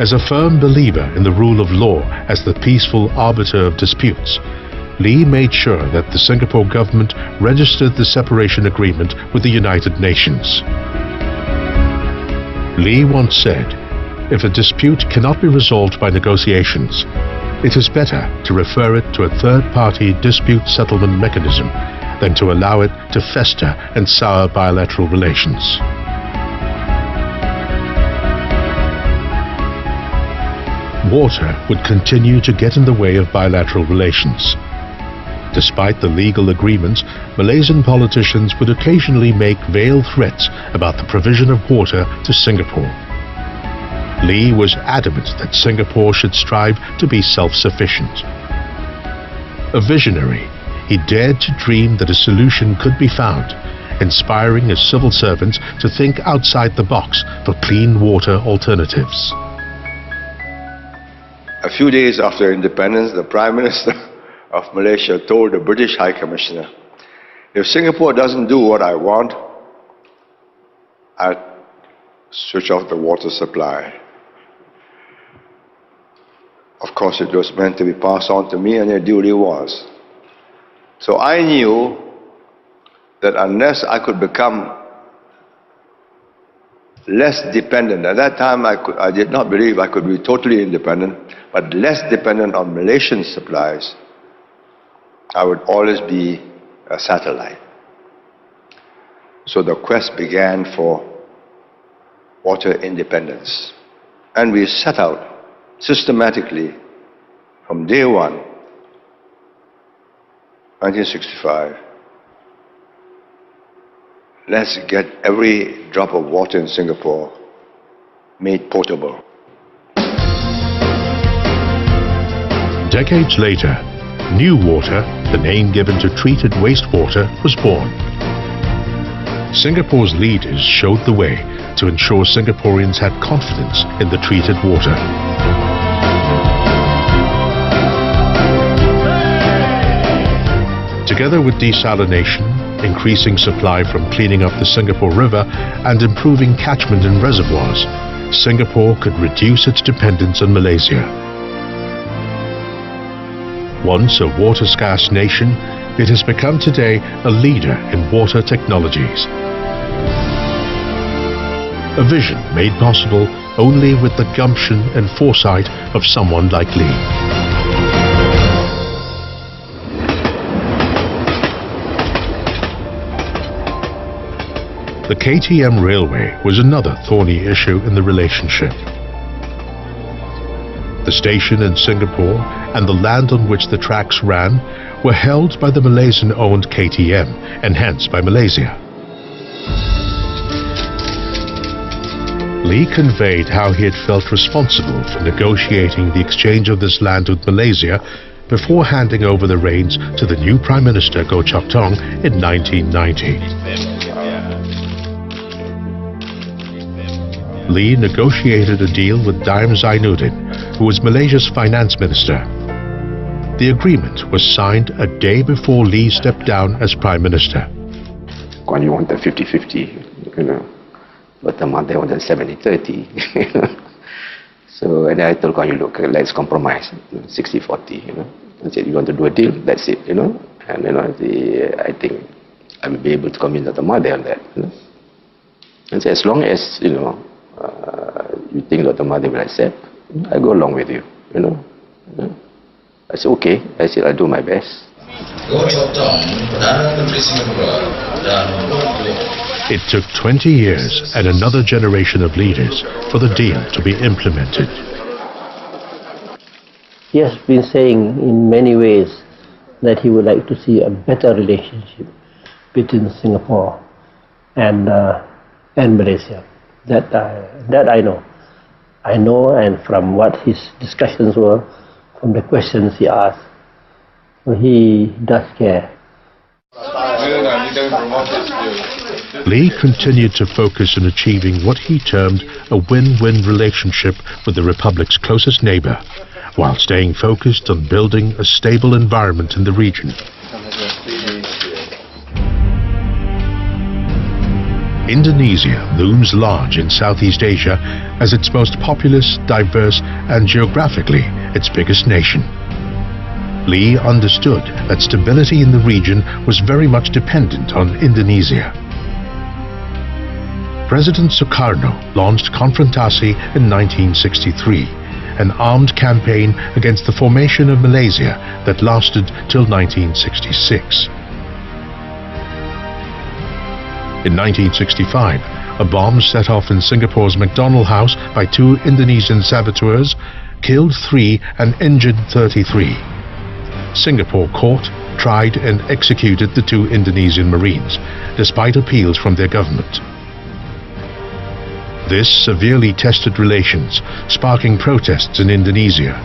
As a firm believer in the rule of law as the peaceful arbiter of disputes, Lee made sure that the Singapore government registered the separation agreement with the United Nations. Lee once said, "If a dispute cannot be resolved by negotiations, it is better to refer it to a third-party dispute settlement mechanism than to allow it to fester and sour bilateral relations." Water would continue to get in the way of bilateral relations. Despite the legal agreements, Malaysian politicians would occasionally make veiled threats about the provision of water to Singapore. Lee was adamant that Singapore should strive to be self-sufficient. A visionary, he dared to dream that a solution could be found, inspiring his civil servants to think outside the box for clean water alternatives. A few days after independence, the Prime Minister of Malaysia told the British High Commissioner, "If Singapore doesn't do what I want, I'll switch off the water supply." Of course, it was meant to be passed on to me, and it duly was. So I knew that unless I could become less dependent, at that time I did not believe I could be totally independent, but less dependent on Malaysian supplies, I would always be a satellite. So the quest began for water independence. And we set out systematically from day one, 1965, let's get every drop of water in Singapore made potable. Decades later, New Water, the name given to treated wastewater, was born. Singapore's leaders showed the way to ensure Singaporeans had confidence in the treated water. Together with desalination, increasing supply from cleaning up the Singapore River and improving catchment in reservoirs, Singapore could reduce its dependence on Malaysia. Once a water-scarce nation, it has become today a leader in water technologies. A vision made possible only with the gumption and foresight of someone like Lee. The KTM railway was another thorny issue in the relationship. The station in Singapore and the land on which the tracks ran were held by the Malaysian-owned KTM and hence by Malaysia. Lee conveyed how he had felt responsible for negotiating the exchange of this land with Malaysia before handing over the reins to the new Prime Minister Goh Chok Tong in 1990. Lee negotiated a deal with Daim Zainuddin, who was Malaysia's finance minister. The agreement was signed a day before Lee stepped down as Prime Minister. Kuan Yew wanted 50-50, but the mother wanted 70-30. So, and I told Kuan Yew, look, let's compromise, 60-40, I said, you want to do a deal, that's it, and I think I will be able to convince the mother on that, And so as long as, you think that the mother will accept, I go along with you, I said, okay. I said, I'll do my best. It took 20 years and another generation of leaders for the deal to be implemented. He has been saying in many ways that he would like to see a better relationship between Singapore and Malaysia. That I know. I know, and from what his discussions were, from the questions he asked, he does care. Lee continued to focus on achieving what he termed a win-win relationship with the Republic's closest neighbor, while staying focused on building a stable environment in the region. Indonesia looms large in Southeast Asia as its most populous, diverse, and geographically its biggest nation. Lee understood that stability in the region was very much dependent on Indonesia. President Sukarno launched Konfrontasi in 1963, an armed campaign against the formation of Malaysia that lasted till 1966. In 1965, a bomb set off in Singapore's McDonald House by 2 Indonesian saboteurs killed 3 and injured 33. Singapore caught, tried and executed the 2 Indonesian Marines, despite appeals from their government. This severely tested relations, sparking protests in Indonesia.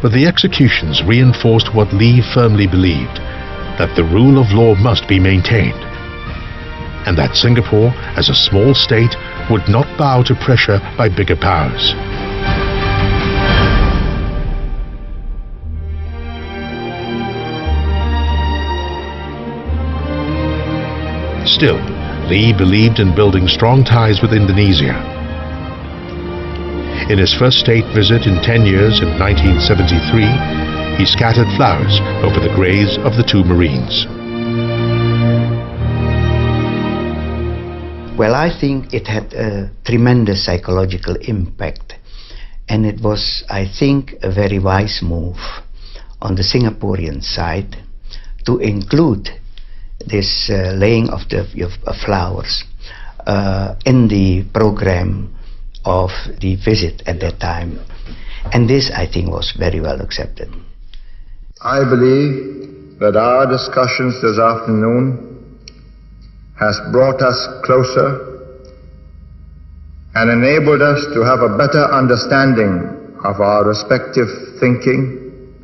But the executions reinforced what Lee firmly believed, that the rule of law must be maintained, and that Singapore, as a small state, would not bow to pressure by bigger powers. Still, Lee believed in building strong ties with Indonesia. In his first state visit in 10 years in 1973, he scattered flowers over the graves of the 2 Marines. Well, I think it had a tremendous psychological impact, and it was, I think, a very wise move on the Singaporean side to include this laying of the flowers in the program of the visit at that time, and this, I think, was very well accepted. I believe that our discussions this afternoon has brought us closer and enabled us to have a better understanding of our respective thinking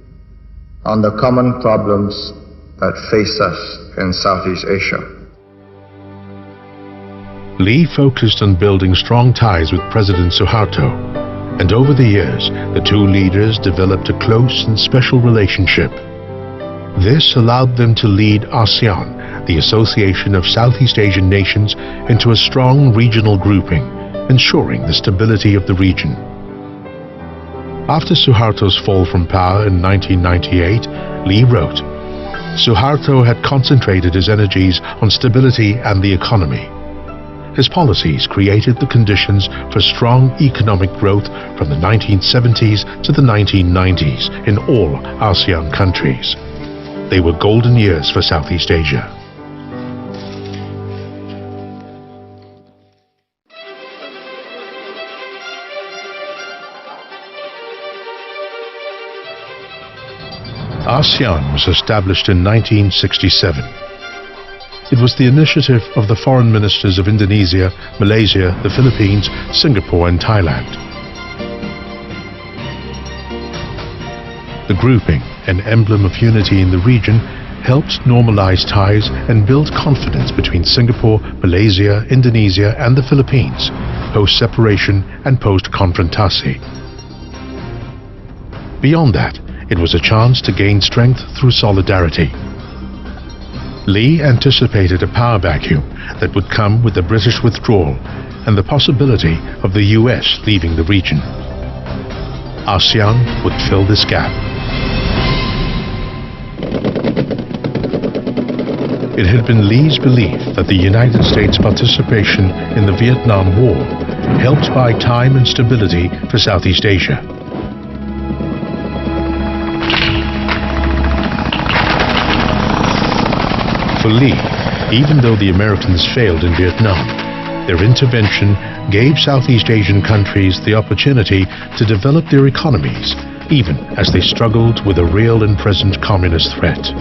on the common problems that face us in Southeast Asia. Lee focused on building strong ties with President Suharto, and over the years, the 2 leaders developed a close and special relationship. This allowed them to lead ASEAN, the Association of Southeast Asian Nations, into a strong regional grouping, ensuring the stability of the region. After Suharto's fall from power in 1998, Lee wrote, "Suharto had concentrated his energies on stability and the economy. His policies created the conditions for strong economic growth from the 1970s to the 1990s in all ASEAN countries. They were golden years for Southeast Asia." ASEAN was established in 1967. It was the initiative of the foreign ministers of Indonesia, Malaysia, the Philippines, Singapore and Thailand. The grouping, an emblem of unity in the region, helped normalize ties and build confidence between Singapore, Malaysia, Indonesia and the Philippines, post-separation and post-confrontasi. Beyond that, it was a chance to gain strength through solidarity. Lee anticipated a power vacuum that would come with the British withdrawal and the possibility of the US leaving the region. ASEAN would fill this gap. It had been Lee's belief that the United States' participation in the Vietnam War helped buy time and stability for Southeast Asia. For Lee, even though the Americans failed in Vietnam, their intervention gave Southeast Asian countries the opportunity to develop their economies, even as they struggled with a real and present communist threat.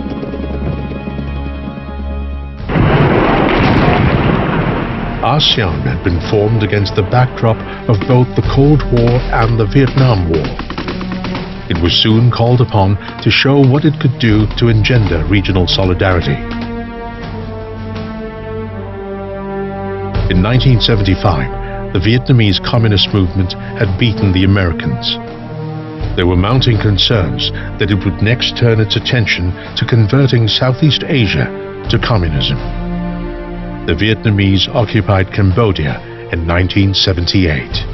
ASEAN had been formed against the backdrop of both the Cold War and the Vietnam War. It was soon called upon to show what it could do to engender regional solidarity. In 1975, the Vietnamese Communist movement had beaten the Americans. There were mounting concerns that it would next turn its attention to converting Southeast Asia to communism. The Vietnamese occupied Cambodia in 1978.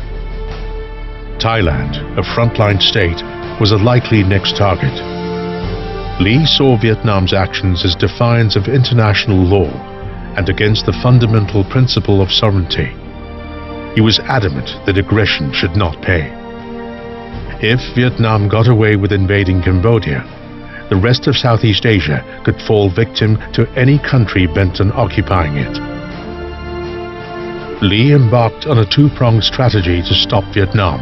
Thailand, a frontline state, was a likely next target. Lee saw Vietnam's actions as defiance of international law and against the fundamental principle of sovereignty. He was adamant that aggression should not pay. If Vietnam got away with invading Cambodia, the rest of Southeast Asia could fall victim to any country bent on occupying it. Lee embarked on a two-pronged strategy to stop Vietnam.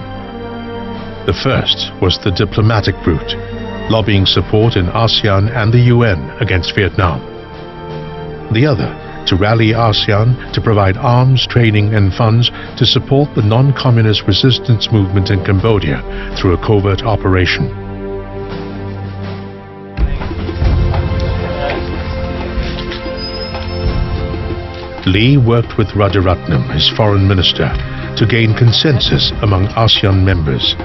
The first was the diplomatic route, lobbying support in ASEAN and the UN against Vietnam. The other, to rally ASEAN to provide arms, training and funds to support the non-communist resistance movement in Cambodia through a covert operation. Lee worked with Rajaratnam, his foreign minister, to gain consensus among ASEAN members.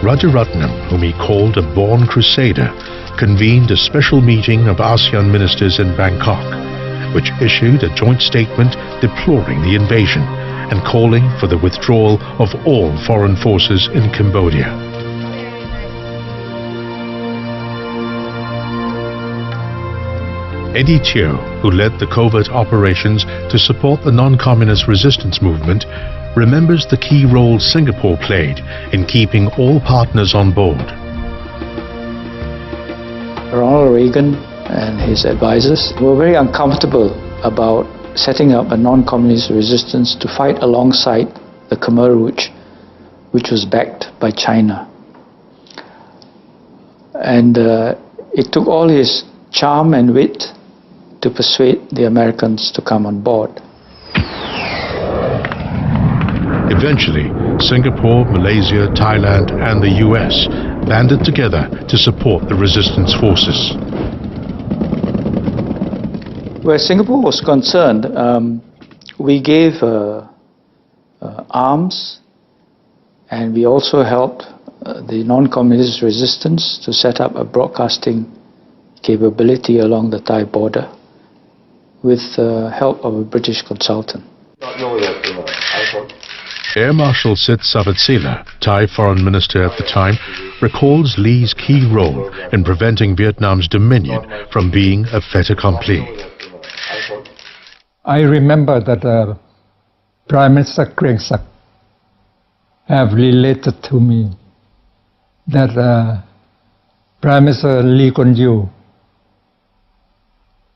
Rajaratnam, whom he called a born crusader, convened a special meeting of ASEAN ministers in Bangkok, which issued a joint statement deploring the invasion and calling for the withdrawal of all foreign forces in Cambodia. Eddie Thieu, who led the covert operations to support the non-communist resistance movement, remembers the key role Singapore played in keeping all partners on board. Ronald Reagan and his advisors were very uncomfortable about setting up a non-communist resistance to fight alongside the Khmer Rouge, which was backed by China. And it took all his charm and wit to persuade the Americans to come on board. Eventually, Singapore, Malaysia, Thailand and the US banded together to support the resistance forces. Where Singapore was concerned, we gave arms, and we also helped the non-communist resistance to set up a broadcasting capability along the Thai border with the help of a British consultant. Air Marshal Sit Savatsila, Thai Foreign Minister at the time, recalls Lee's key role in preventing Vietnam's dominion from being a fait accompli. I remember that Prime Minister Kreng Sak have related to me that Prime Minister Lee Kuan Yew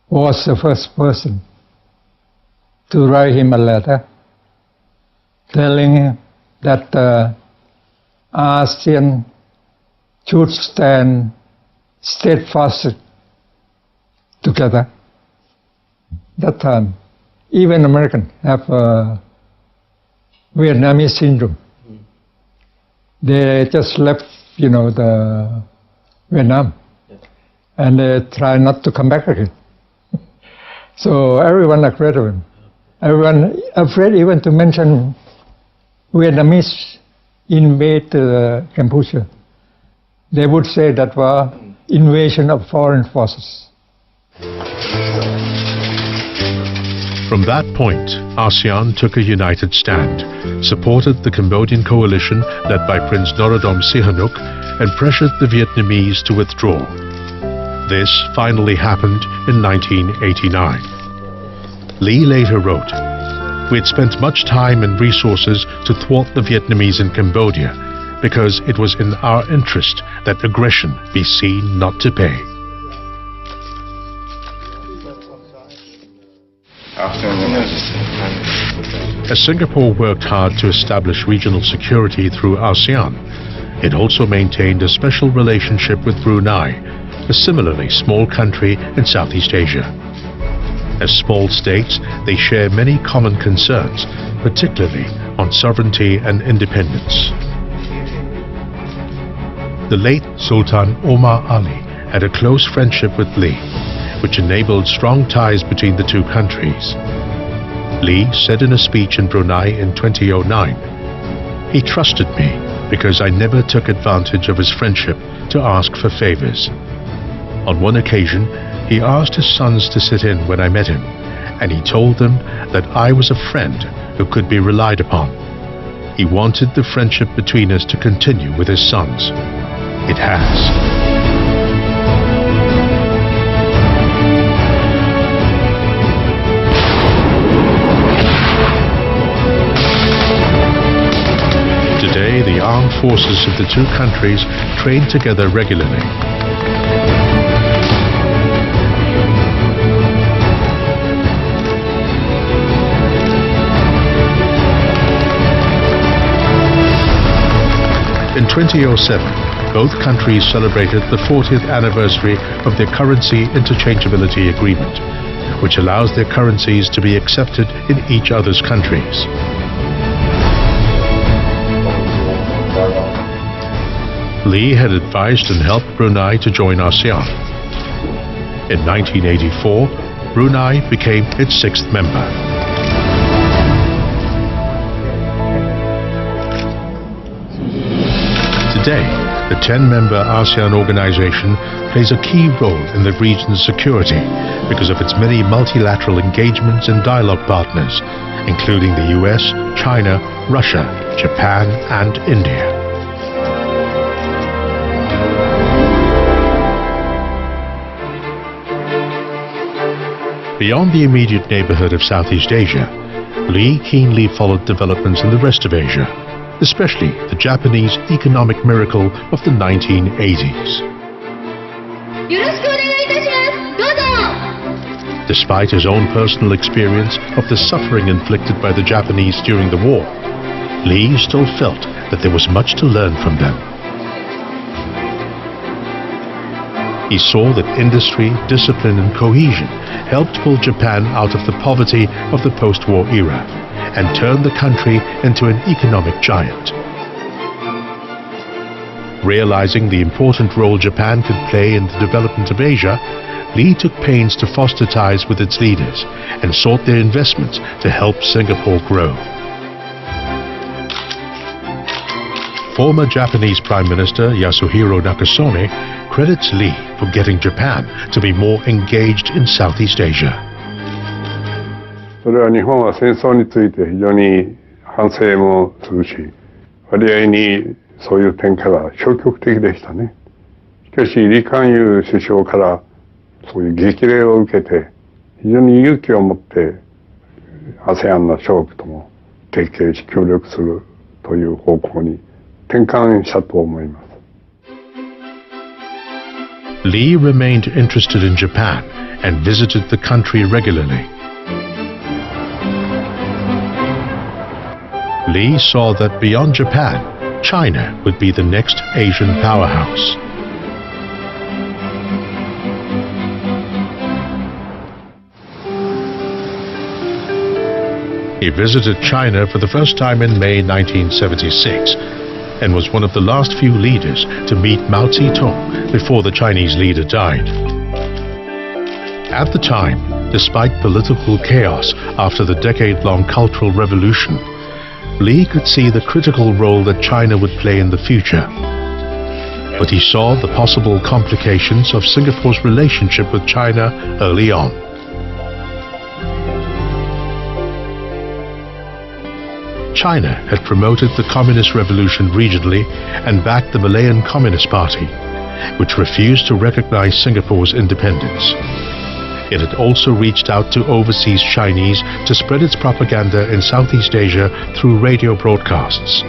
was the first person to write him a letter telling him that ASEAN should stand steadfast together. That time, even Americans have Vietnamese syndrome. They just left, the Vietnam, and they try not to come back again. So everyone afraid of him. Everyone afraid even to mention Vietnamese invade Cambodia. They would say that was invasion of foreign forces. From that point, ASEAN took a united stand, supported the Cambodian coalition led by Prince Norodom Sihanouk, and pressured the Vietnamese to withdraw. This finally happened in 1989. Lee later wrote, "We had spent much time and resources to thwart the Vietnamese in Cambodia because it was in our interest that aggression be seen not to pay." As Singapore worked hard to establish regional security through ASEAN, it also maintained a special relationship with Brunei, a similarly small country in Southeast Asia. As small states, they share many common concerns, particularly on sovereignty and independence. The late Sultan Omar Ali had a close friendship with Lee, which enabled strong ties between the two countries. Lee said in a speech in Brunei in 2009, "He trusted me because I never took advantage of his friendship to ask for favors. On one occasion, he asked his sons to sit in when I met him, and he told them that I was a friend who could be relied upon. He wanted the friendship between us to continue with his sons. It has." Today, the armed forces of the two countries train together regularly. In 2007, both countries celebrated the 40th anniversary of their currency interchangeability agreement, which allows their currencies to be accepted in each other's countries. Lee had advised and helped Brunei to join ASEAN. In 1984, Brunei became its 6th member. Today, the 10-member ASEAN organization plays a key role in the region's security because of its many multilateral engagements and dialogue partners, including the US, China, Russia, Japan, and India. Beyond the immediate neighborhood of Southeast Asia, Lee keenly followed developments in the rest of Asia, especially the Japanese economic miracle of the 1980s. Despite his own personal experience of the suffering inflicted by the Japanese during the war, Lee still felt that there was much to learn from them. He saw that industry, discipline, and cohesion helped pull Japan out of the poverty of the post-war era and turn the country into an economic giant. Realizing the important role Japan could play in the development of Asia, Lee took pains to foster ties with its leaders and sought their investments to help Singapore grow. Former Japanese Prime Minister Yasuhiro Nakasone credits Lee for getting Japan to be more engaged in Southeast Asia. それは日本は戦争について非常に反省もするし、割合にそういう点から消極的でしたね。しかし、李貫友首相からそういう激励を受けて、非常に勇気を持って ASEAN の諸国とも提携し協力するという方向に転換したと思います。Lee remained interested in Japan and visited the country regularly. Lee saw that beyond Japan, China would be the next Asian powerhouse. He visited China for the first time in May 1976 and was one of the last few leaders to meet Mao Zedong before the Chinese leader died. At the time, despite political chaos after the decade-long Cultural Revolution, Lee could see the critical role that China would play in the future. But he saw the possible complications of Singapore's relationship with China early on. China had promoted the Communist Revolution regionally and backed the Malayan Communist Party, which refused to recognize Singapore's independence. It had also reached out to overseas Chinese to spread its propaganda in Southeast Asia through radio broadcasts.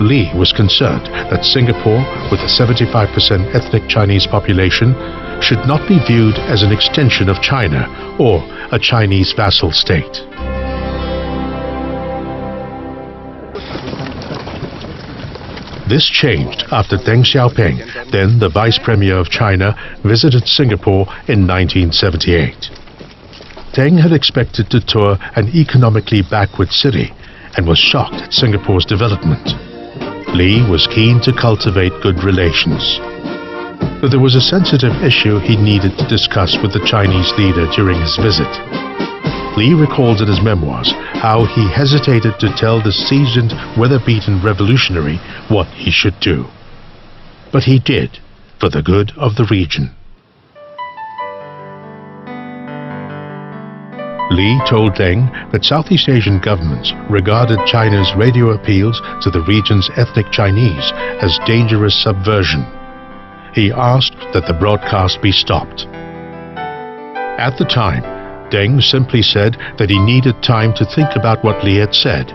Lee was concerned that Singapore, with a 75% ethnic Chinese population, should not be viewed as an extension of China or a Chinese vassal state. This changed after Deng Xiaoping, then the Vice Premier of China, visited Singapore in 1978. Deng had expected to tour an economically backward city and was shocked at Singapore's development. Lee was keen to cultivate good relations. But there was a sensitive issue he needed to discuss with the Chinese leader during his visit. Lee recalls in his memoirs how he hesitated to tell the seasoned, weather-beaten revolutionary what he should do. But he did, for the good of the region. Lee told Deng that Southeast Asian governments regarded China's radio appeals to the region's ethnic Chinese as dangerous subversion. He asked that the broadcast be stopped. At the time, Deng simply said that he needed time to think about what Lee had said.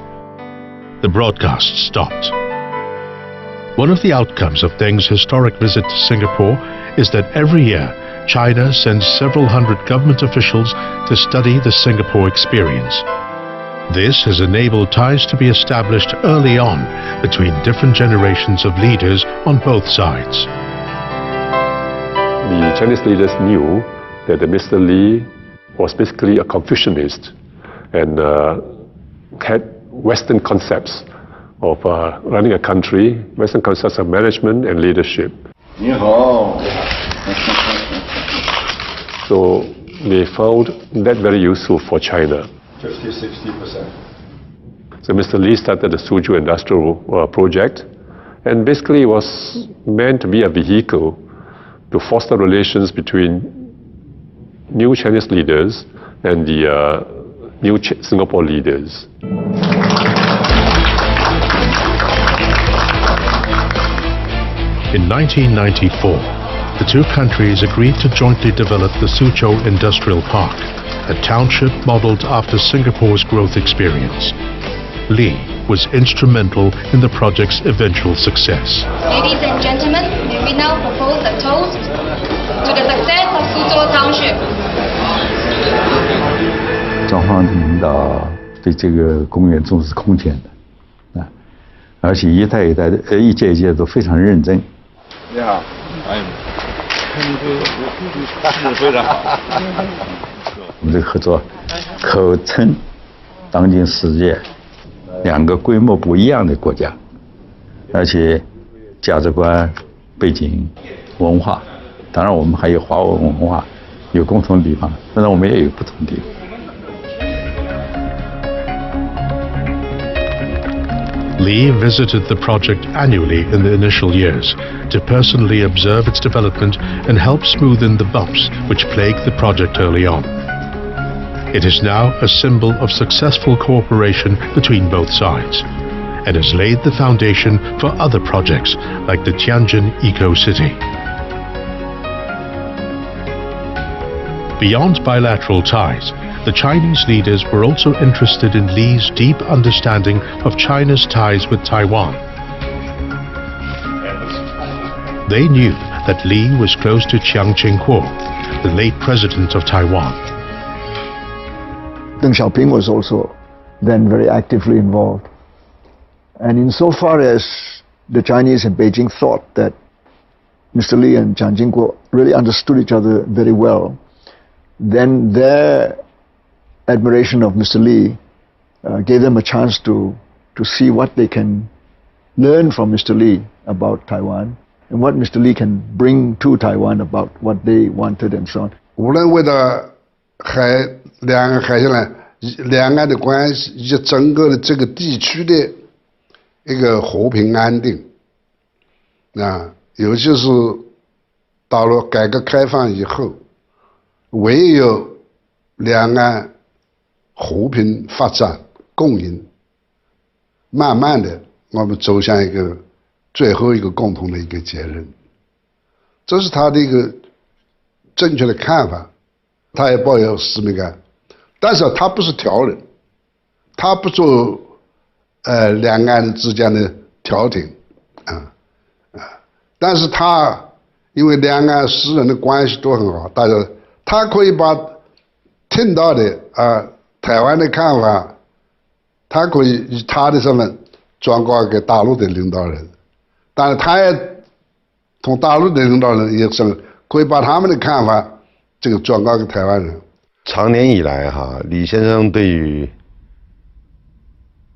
The broadcast stopped. One of the outcomes of Deng's historic visit to Singapore is that every year China sends several hundred government officials to study the Singapore experience. This has enabled ties to be established early on between different generations of leaders on both sides. The Chinese leaders knew that Mr. Lee was basically a Confucianist and had Western concepts of running a country, Western concepts of management and leadership. So they found that very useful for China. 50-60%. So Mr. Lee started the Suzhou Industrial Project, and basically it was meant to be a vehicle to foster relations between new Chinese leaders and the new Singapore leaders. In 1994, the two countries agreed to jointly develop the Suzhou Industrial Park, a township modeled after Singapore's growth experience. Lee was instrumental in the project's eventual success. Ladies and gentlemen, may we now propose a toast to the success of Suzhou Township. 中方领导对这个公园重视空前的，而且一代一代的一届一届都非常认真。你好，哎，非常好。我们这个合作可称当今世界两个规模不一样的国家，而且价值观、背景、文化，当然我们还有华文文化有共同的地方，当然我们也有不同的地方。Lee visited the project annually in the initial years to personally observe its development and help smoothen the bumps which plagued the project early on. It is now a symbol of successful cooperation between both sides, and has laid the foundation for other projects like the Tianjin Eco-City. Beyond bilateral ties, the Chinese leaders were also interested in Li's deep understanding of China's ties with Taiwan. They knew that Li was close to Chiang Ching-kuo, the late president of Taiwan. Deng Xiaoping was also then very actively involved. And insofar as the Chinese in Beijing thought that Mr. Li and Chiang Ching-kuo really understood each other very well, then their admiration of Mr. Li gave them a chance to see what they can learn from Mr. Li about Taiwan, and what Mr. Li can bring to Taiwan about what they wanted and so on. 无论为了两岸海峡两岸的关系以及整个的这个地区的一个和平安定，尤其是到了改革开放以后，唯有两岸和平发展共赢，慢慢的我们走向一个最后一个共同的一个结论，这是他的一个正确的看法，他也抱有使命感，但是他不是调人，他不做两岸之间的调停，但是他因为两岸私人的关系都很好，大家他可以把听到的台湾的看法，他可以以他的身份转告给大陆的领导人。但是他也同大陆的领导人也是可以把他们的看法这个转告给台湾人。长年以来李先生对于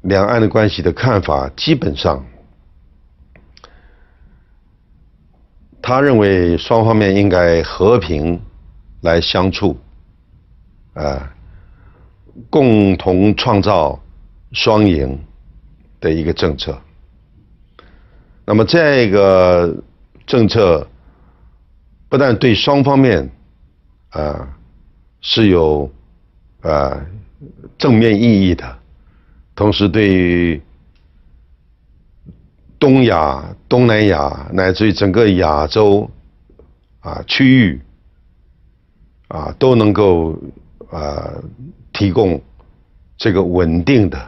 两岸的关系的看法，基本上他认为双方面应该和平来相处，共同创造双赢的一个政策。那么这个政策不但对双方面是有正面意义的，同时对于东亚、东南亚乃至于整个亚洲区域都能够提供这个稳定的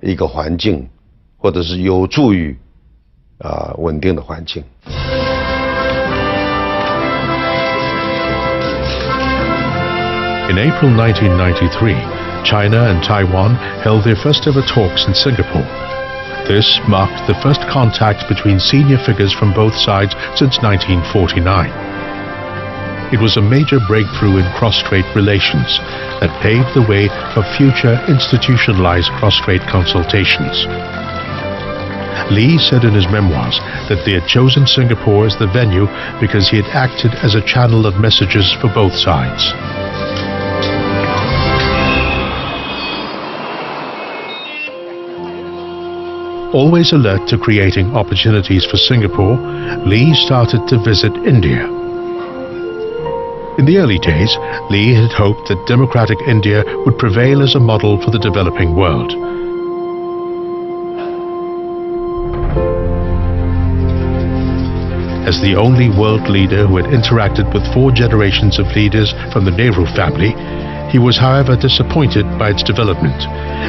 一个环境，或者是有助于稳定的环境。In April 1993, China and Taiwan held their first ever talks in Singapore. This marked the first contact between senior figures from both sides since 1949. It was a major breakthrough in cross-strait relations that paved the way for future institutionalized cross-strait consultations. Li said in his memoirs that they had chosen Singapore as the venue because he had acted as a channel of messages for both sides. Always alert to creating opportunities for Singapore, Li started to visit India. In the early days, Li had hoped that democratic India would prevail as a model for the developing world. As the only world leader who had interacted with 4 generations of leaders from the Nehru family, he was however disappointed by its development,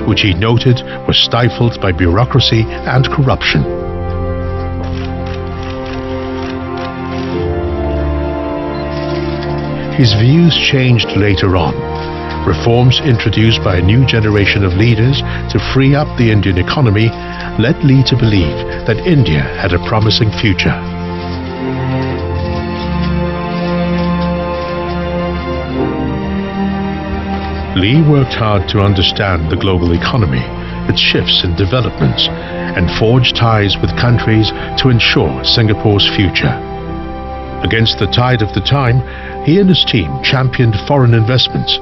which he noted was stifled by bureaucracy and corruption. His views changed later on. Reforms introduced by a new generation of leaders to free up the Indian economy led Li to believe that India had a promising future. Li worked hard to understand the global economy, its shifts and developments, and forge ties with countries to ensure Singapore's future. Against the tide of the time, he and his team championed foreign investments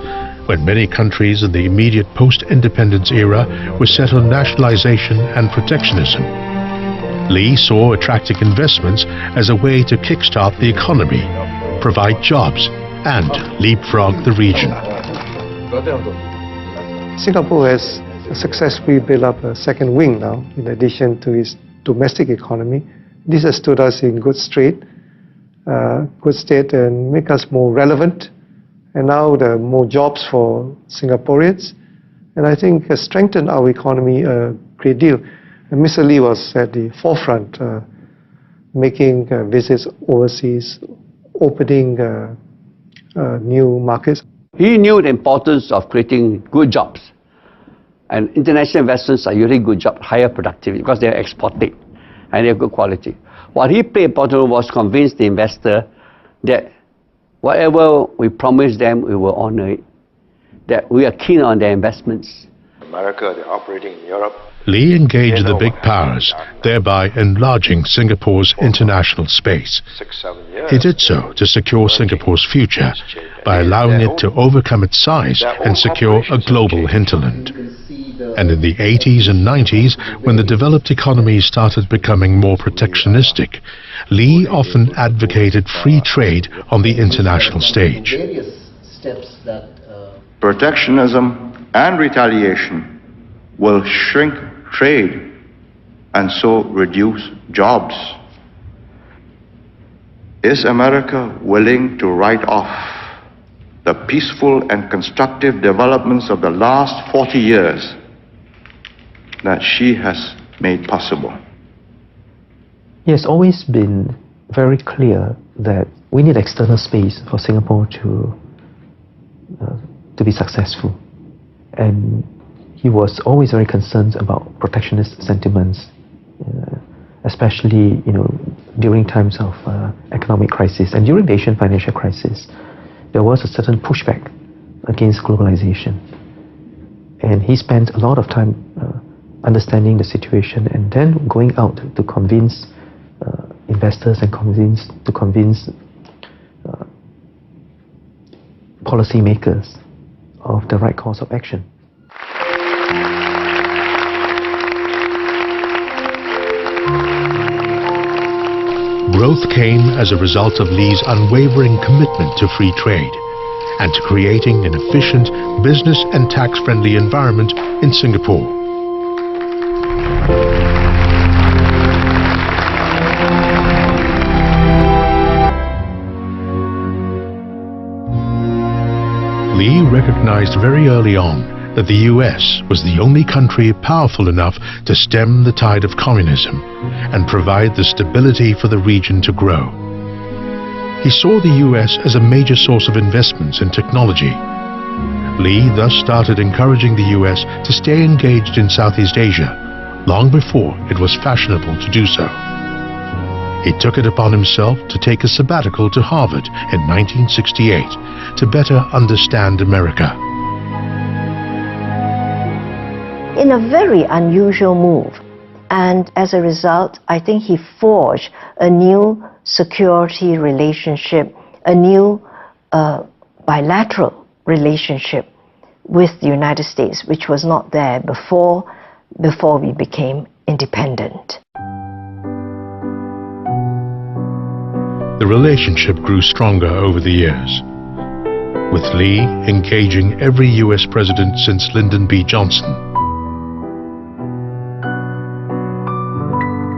when many countries in the immediate post-independence era were set on nationalization and protectionism. Li saw attracting investments as a way to kickstart the economy, provide jobs, and leapfrog the region. Singapore has successfully built up a second wing now, in addition to its domestic economy. This has stood us in good state and make us more relevant. And now there are more jobs for Singaporeans. And I think has strengthened our economy a great deal. And Mr. Lee was at the forefront, making visits overseas, opening new markets. He knew the importance of creating good jobs. And international investments are usually good jobs, higher productivity, because they are exporting and they have good quality. What he played important role was convince the investor that whatever we promise them, we will honor it. That we are keen on their investments. America, they're operating in Europe. Lee engaged the big powers, thereby enlarging Singapore's international space. He did so to secure Singapore's future by allowing it to overcome its size and secure a global hinterland. And in the 80s and 90s, when the developed economies started becoming more protectionistic, Lee often advocated free trade on the international stage. Protectionism and retaliation will shrink trade and so reduce jobs. Is America willing to write off the peaceful and constructive developments of the last 40 years that she has made possible? He has always been very clear that we need external space for Singapore to be successful. And he was always very concerned about protectionist sentiments, especially during times of economic crisis. And during the Asian financial crisis, there was a certain pushback against globalization. And he spent a lot of time understanding the situation and then going out to convince investors and to convince policymakers of the right course of action. Growth came as a result of Lee's unwavering commitment to free trade and to creating an efficient, business and tax-friendly environment in Singapore. Lee recognized very early on that the US was the only country powerful enough to stem the tide of communism and provide the stability for the region to grow. He saw the US as a major source of investments in technology. Lee thus started encouraging the US to stay engaged in Southeast Asia, long before it was fashionable to do so. He took it upon himself to take a sabbatical to Harvard in 1968 to better understand America. In a very unusual move, and as a result, I think he forged a new security relationship, a new bilateral relationship with the United States, which was not there before we became independent. The relationship grew stronger over the years, with Lee engaging every US president since Lyndon B. Johnson.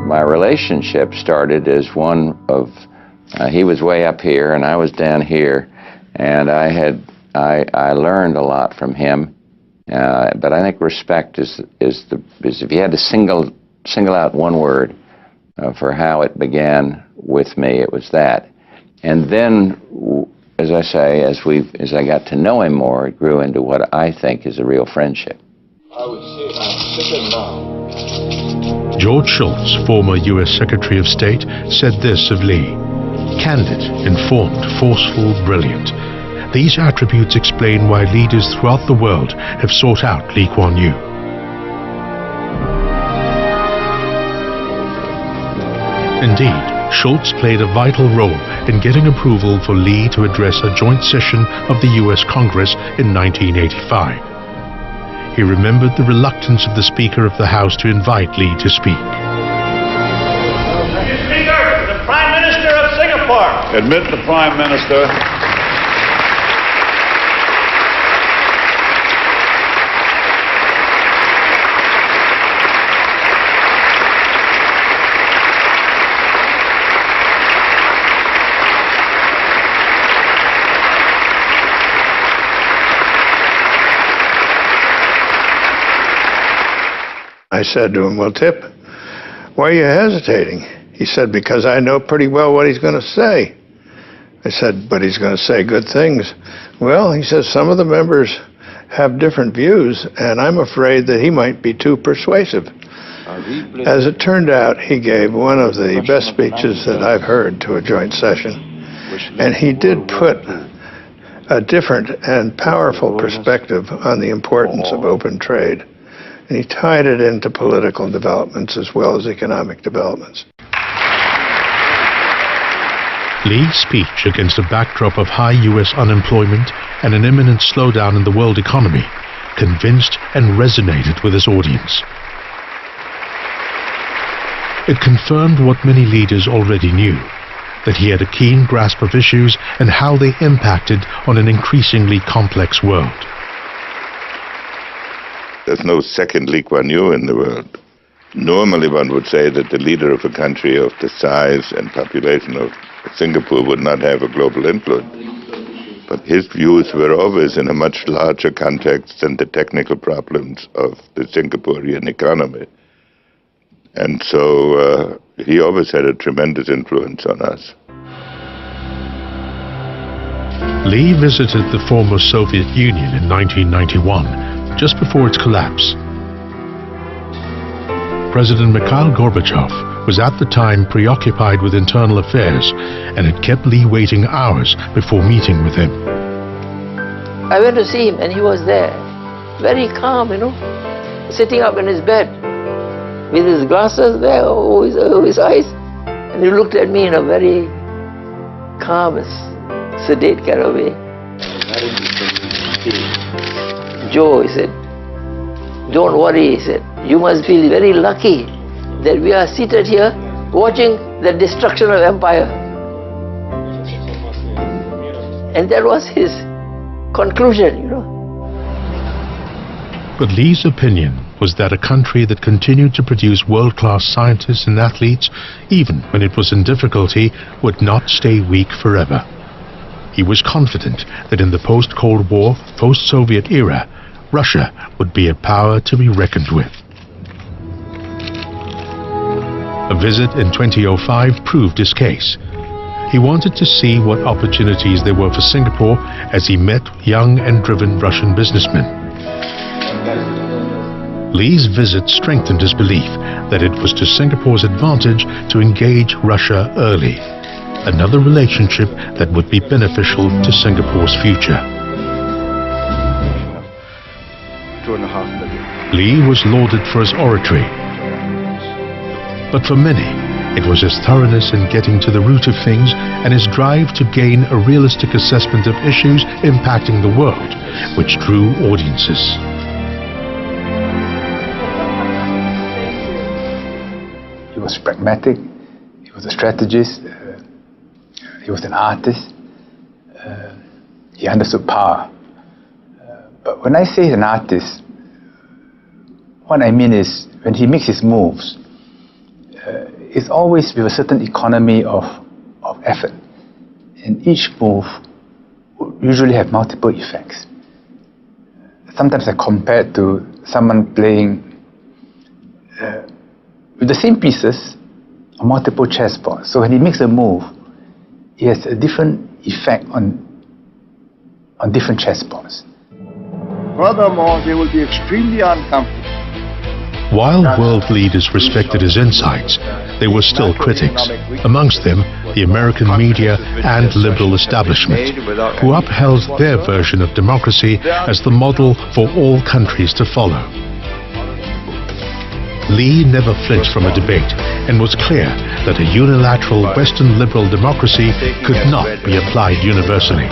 My relationship started as one of, he was way up here and I was down here, and I learned a lot from him. But I think respect is if you had to single out one word for how it began with me, it was that. And then, as I say, as I got to know him more, it grew into what I think is a real friendship. George Shultz, former US Secretary of State, said this of Lee: candid, informed, forceful, brilliant. These attributes explain why leaders throughout the world have sought out Lee Kuan Yew. Indeed, Shultz played a vital role in getting approval for Lee to address a joint session of the US Congress in 1985. He remembered the reluctance of the Speaker of the House to invite Lee to speak. Mr. Speaker, the Prime Minister of Singapore. Admit the Prime Minister. I said to him, well, Tip, why are you hesitating? He said, because I know pretty well what he's going to say. I said, but he's going to say good things. Well, he says, some of the members have different views, and I'm afraid that he might be too persuasive. As it turned out, he gave one of the best speeches that I've heard to a joint session, and he did put a different and powerful perspective on the importance of open trade, and he tied it into political developments as well as economic developments. Lee's speech, against a backdrop of high U.S. unemployment and an imminent slowdown in the world economy, convinced and resonated with his audience. It confirmed what many leaders already knew, that he had a keen grasp of issues and how they impacted on an increasingly complex world. There's no second Lee Kuan Yew in the world. Normally one would say that the leader of a country of the size and population of Singapore would not have a global influence. But his views were always in a much larger context than the technical problems of the Singaporean economy. And so he always had a tremendous influence on us. Lee visited the former Soviet Union in 1991, just before its collapse. President Mikhail Gorbachev was at the time preoccupied with internal affairs, and it kept Lee waiting hours before meeting with him. I went to see him and he was there, very calm, sitting up in his bed with his glasses there over his eyes, and he looked at me in a very calm, sedate kind of way. Joe, he said, don't worry, he said, you must feel very lucky that we are seated here watching the destruction of empire. And that was his conclusion, But Lee's opinion was that a country that continued to produce world-class scientists and athletes, even when it was in difficulty, would not stay weak forever. He was confident that in the post-Cold War, post-Soviet era, Russia would be a power to be reckoned with. A visit in 2005 proved his case. He wanted to see what opportunities there were for Singapore as he met young and driven Russian businessmen. Lee's visit strengthened his belief that it was to Singapore's advantage to engage Russia early, another relationship that would be beneficial to Singapore's future. 2.5 million. Lee was lauded for his oratory, but for many, it was his thoroughness in getting to the root of things and his drive to gain a realistic assessment of issues impacting the world, which drew audiences. He was pragmatic, he was a strategist, he was an artist, he understood power. But when I say he's an artist, what I mean is when he makes his moves, it's always with a certain economy of effort. And each move would usually have multiple effects. Sometimes I compare it to someone playing with the same pieces on multiple chessboards. So when he makes a move, it has a different effect on different chessboards. Furthermore, they will be extremely uncomfortable. While world leaders respected his insights, there were still critics, amongst them the American media and liberal establishment, who upheld their version of democracy as the model for all countries to follow. Lee never flinched from a debate and was clear that a unilateral Western liberal democracy could not be applied universally.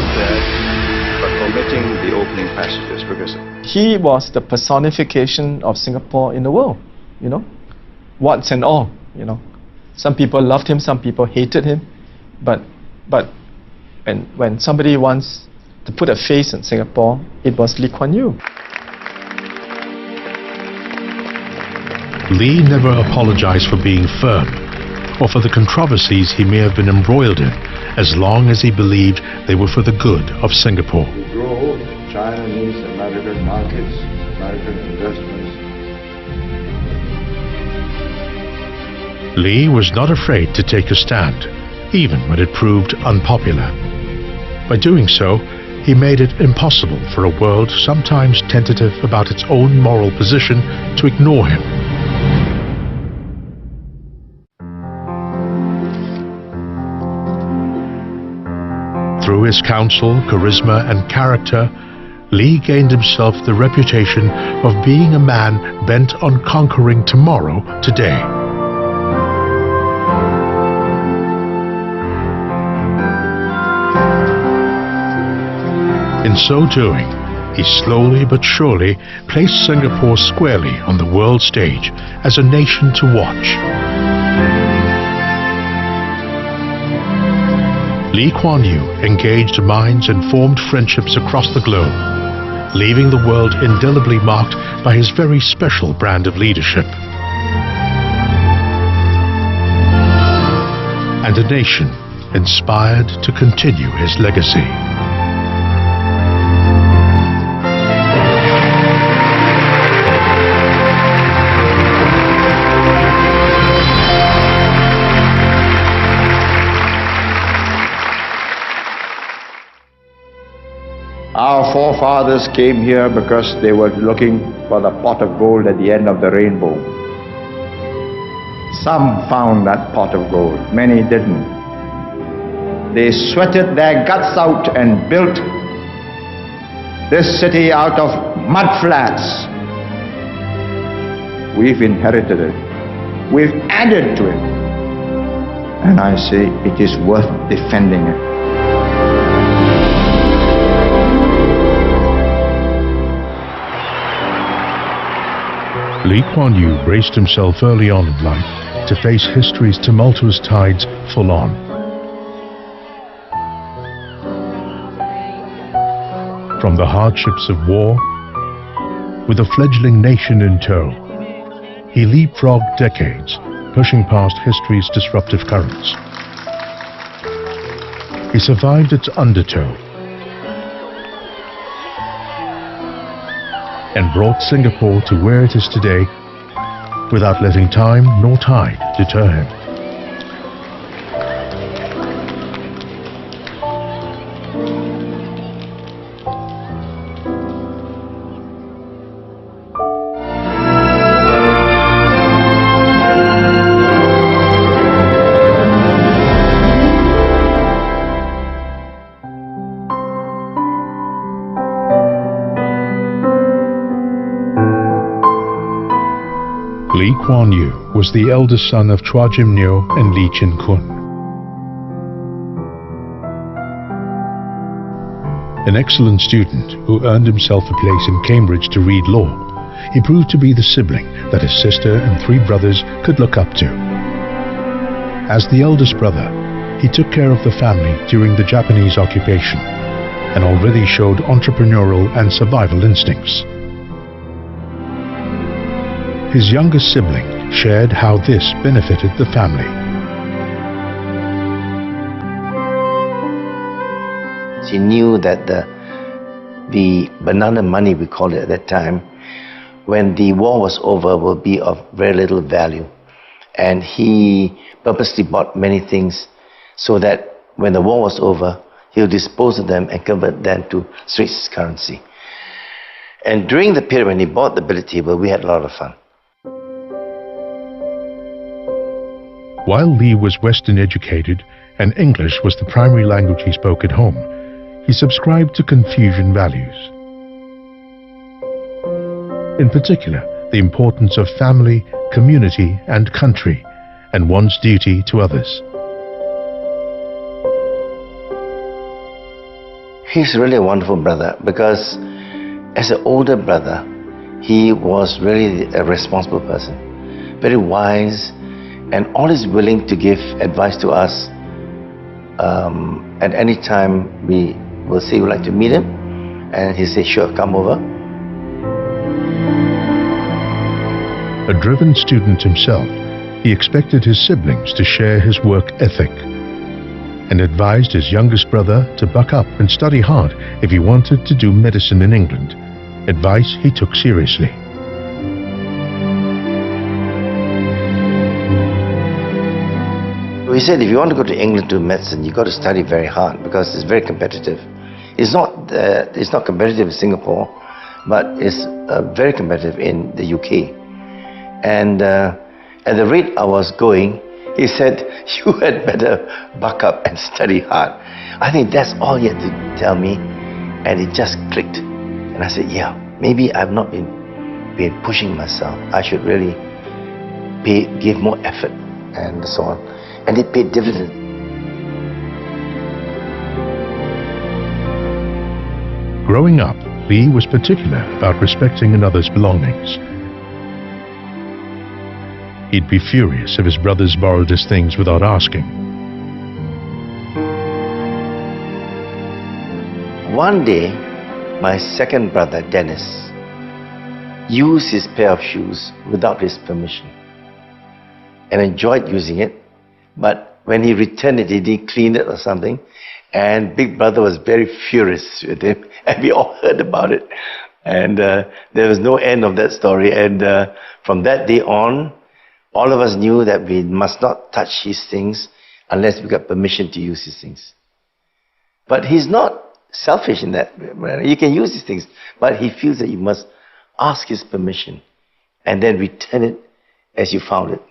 The opening passages because he was the personification of Singapore in the world, warts and all, Some people loved him, some people hated him, but when somebody wants to put a face in Singapore, it was Lee Kuan Yew. Lee never apologized for being firm or for the controversies he may have been embroiled in, as long as he believed they were for the good of Singapore. China needs American markets, American investments. Lee was not afraid to take a stand, even when it proved unpopular. By doing so, he made it impossible for a world sometimes tentative about its own moral position to ignore him. Through his counsel, charisma, and character, Lee gained himself the reputation of being a man bent on conquering tomorrow today. In so doing, he slowly but surely placed Singapore squarely on the world stage as a nation to watch. Lee Kuan Yew engaged minds and formed friendships across the globe, leaving the world indelibly marked by his very special brand of leadership. And a nation inspired to continue his legacy. Our forefathers came here because they were looking for the pot of gold at the end of the rainbow. Some found that pot of gold, many didn't. They sweated their guts out and built this city out of mud flats. We've inherited it. We've added to it. And I say it is worth defending it. Lee Kuan Yew braced himself early on in life to face history's tumultuous tides full on. From the hardships of war, with a fledgling nation in tow, he leapfrogged decades, pushing past history's disruptive currents. He survived its undertow and brought Singapore to where it is today without letting time nor tide deter him. Lee Kuan Yew was the eldest son of Chua Jim Nyo and Lee Chin Kun. An excellent student who earned himself a place in Cambridge to read law, he proved to be the sibling that his sister and three brothers could look up to. As the eldest brother, he took care of the family during the Japanese occupation and already showed entrepreneurial and survival instincts. His younger sibling shared how this benefited the family. He knew that the banana money, we called it at that time, when the war was over, will be of very little value. And he purposely bought many things so that when the war was over, he'll dispose of them and convert them to Swiss currency. And during the period when he bought the billiard table, we had a lot of fun. While Lee was Western educated and English was the primary language he spoke at home, he subscribed to Confucian values. In particular, the importance of family, community, and country, and one's duty to others. He's really a wonderful brother because as an older brother, he was really a responsible person, very wise, and always willing to give advice to us. At any time we will say we'd like to meet him, and he'll say, sure, come over. A driven student himself, he expected his siblings to share his work ethic and advised his youngest brother to buck up and study hard if he wanted to do medicine in England, advice he took seriously. he said, if you want to go to England to medicine, you've got to study very hard because it's very competitive. It's not competitive in Singapore, but it's very competitive in the UK. And at the rate I was going, he said, you had better buck up and study hard. I think that's all he had to tell me, and it just clicked. And I said, yeah, maybe I've not been pushing myself. I should really give more effort and so on. And it paid dividends. Growing up, Lee was particular about respecting another's belongings. He'd be furious if his brothers borrowed his things without asking. One day, my second brother, Dennis, used his pair of shoes without his permission and enjoyed using it, but when he returned it, he didn't clean it or something, and big brother was very furious with him, and we all heard about it, and there was no end of that story. And from that day on, all of us knew that we must not touch his things unless we got permission to use his things. But he's not selfish in that manner. You can use his things, but he feels that you must ask his permission and then return it as you found it.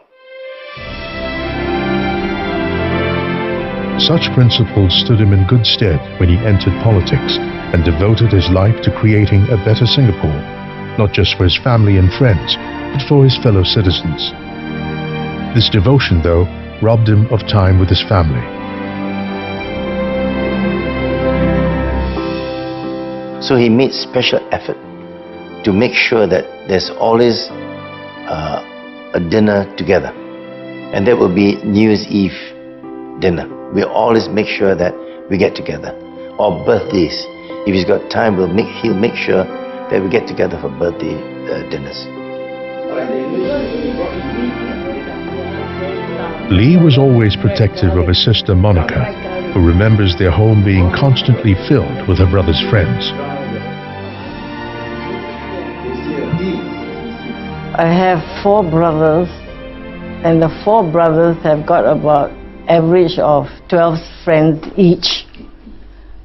Such principles stood him in good stead when he entered politics and devoted his life to creating a better Singapore, not just for his family and friends, but for his fellow citizens. This devotion, though, robbed him of time with his family. So he made special effort to make sure that there's always a dinner together. And that will be New Year's Eve dinner. We always make sure that we get together. Or birthdays. If he's got time, he'll make sure that we get together for birthday dinners. Lee was always protective of his sister Monica, who remembers their home being constantly filled with her brother's friends. I have 4 brothers, and the 4 brothers have got about average of 12 friends each.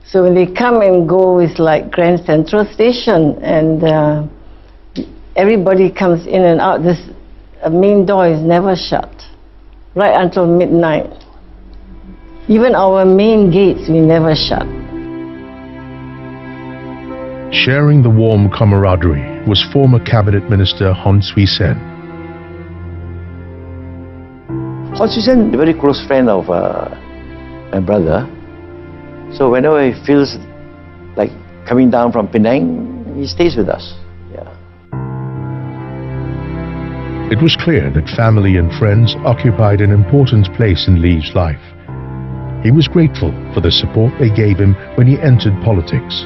So when they come and go, it's like Grand Central Station, and everybody comes in and out. This main door is never shut, right until midnight. Even our main gates, we never shut. Sharing the warm camaraderie was former Cabinet Minister Hon Swee Sen. Hon Swee Sen, a very close friend of my brother. So whenever he feels like coming down from Penang, he stays with us. It was clear that family and friends occupied an important place in Lee's life. He was grateful for the support they gave him when he entered politics.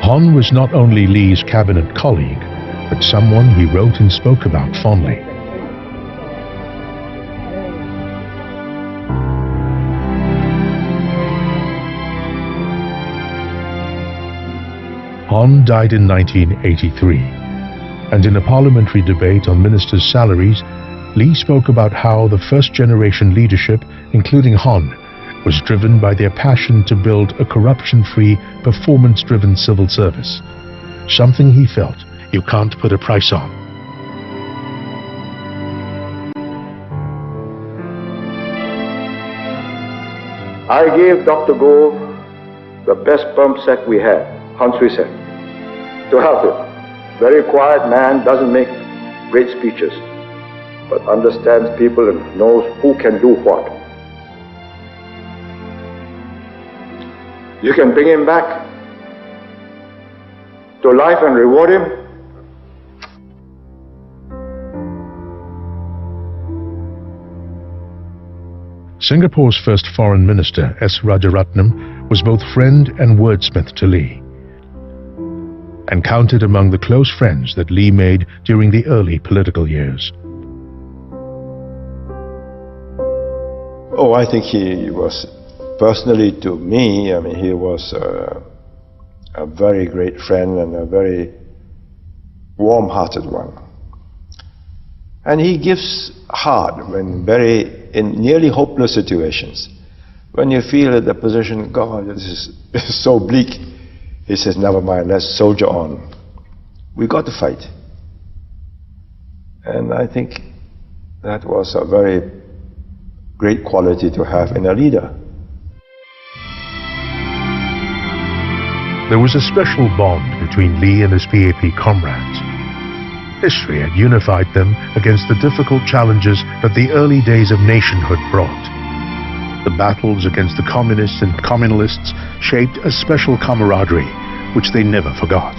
Hon was not only Lee's cabinet colleague, but someone he wrote and spoke about fondly. Hon died in 1983, and in a parliamentary debate on ministers' salaries, Lee spoke about how the first-generation leadership, including Hon, was driven by their passion to build a corruption-free, performance-driven civil service, something he felt you can't put a price on. I gave Dr. Goh the best pump set we had, Hon Swee Sen, to help him. Very quiet man, doesn't make great speeches, but understands people and knows who can do what. You can bring him back to life and reward him. Singapore's first foreign minister, S. Rajaratnam, was both friend and wordsmith to Lee, and counted among the close friends that Lee made during the early political years. Oh, I think he was, personally to me, I mean, he was a very great friend and a very warm-hearted one. And he gives hard when in nearly hopeless situations. When you feel that the position, God, this is so bleak, he says, never mind, let's soldier on. We got to fight. And I think that was a very great quality to have in a leader. There was a special bond between Lee and his PAP comrades. History had unified them against the difficult challenges that the early days of nationhood brought. The battles against the communists and communalists shaped a special camaraderie which they never forgot.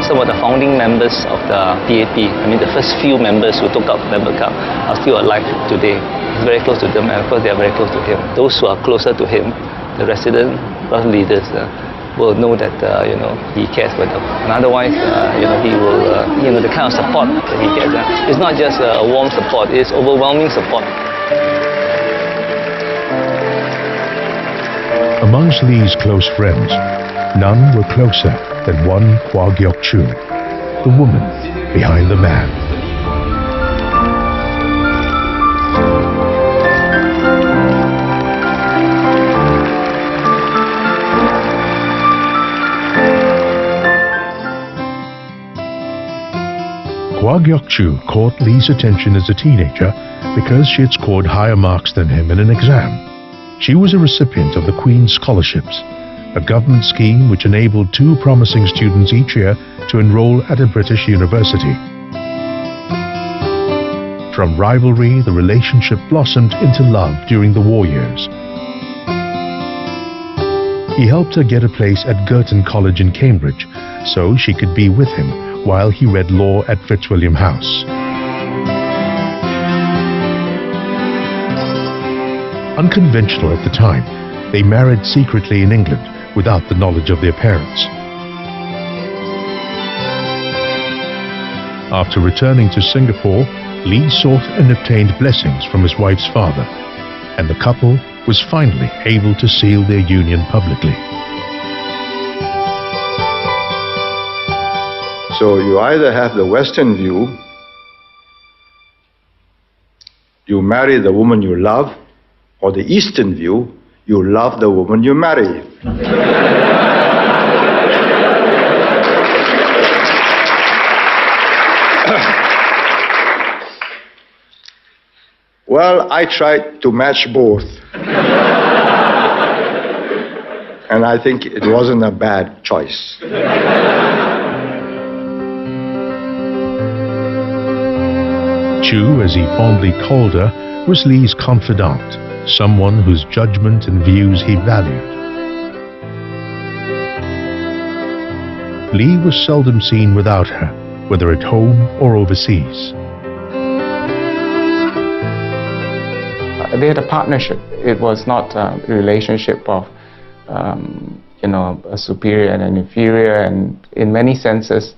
Some of the founding members of the PAP, the first few members who took up member card are still alive today. He's very close to them, and of course they are very close to him. Those who are closer to him, the resident leaders, will know that he cares for them. And otherwise, he will, the kind of support that he gets. It's not just a warm support; it's overwhelming support. Amongst Lee's close friends, none were closer than one Kuan Yew, the woman behind the man. Kuan Yew caught Lee's attention as a teenager because she had scored higher marks than him in an exam. She was a recipient of the Queen's Scholarships, a government scheme which enabled 2 promising students each year to enroll at a British university. From rivalry, the relationship blossomed into love during the war years. He helped her get a place at Girton College in Cambridge, so she could be with him while he read law at Fitzwilliam House. Unconventional at the time, they married secretly in England without the knowledge of their parents. After returning to Singapore, Lee sought and obtained blessings from his wife's father, and the couple was finally able to seal their union publicly. So you either have the Western view, you marry the woman you love, or the Eastern view, you love the woman you marry. Well, I tried to match both. And I think it wasn't a bad choice. Chu, as he fondly called her, was Lee's confidant, someone whose judgment and views he valued. Lee was seldom seen without her, whether at home or overseas. They had a partnership. It was not a relationship of, a superior and an inferior. And in many senses,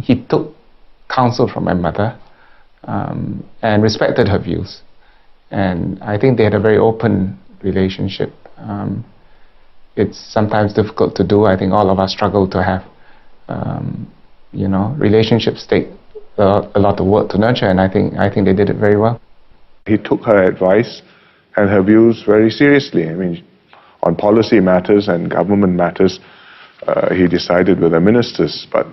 he took counsel from my mother and respected her views. And I think they had a very open relationship. It's sometimes difficult to do. I think all of us struggle to have, relationships take a lot of work to nurture, and I think they did it very well. He took her advice and her views very seriously. I mean, on policy matters and government matters, he decided with the ministers, but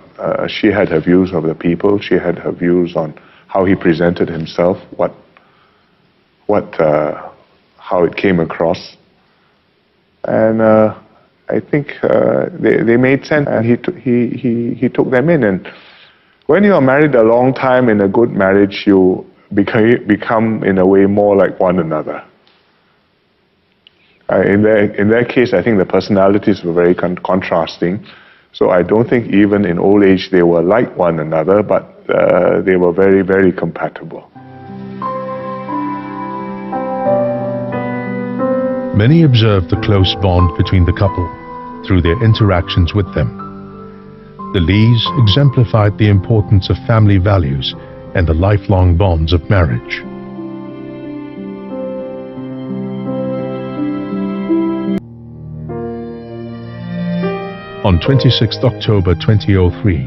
she had her views of the people. She had her views on how he presented himself, how it came across, and I think they made sense, and he took them in. And when you are married a long time in a good marriage, you become in a way more like one another. In their case, I think the personalities were very contrasting, so I don't think even in old age they were like one another, but they were very, very compatible. Many observed the close bond between the couple through their interactions with them. The Lees exemplified the importance of family values and the lifelong bonds of marriage. On 26 October 2003,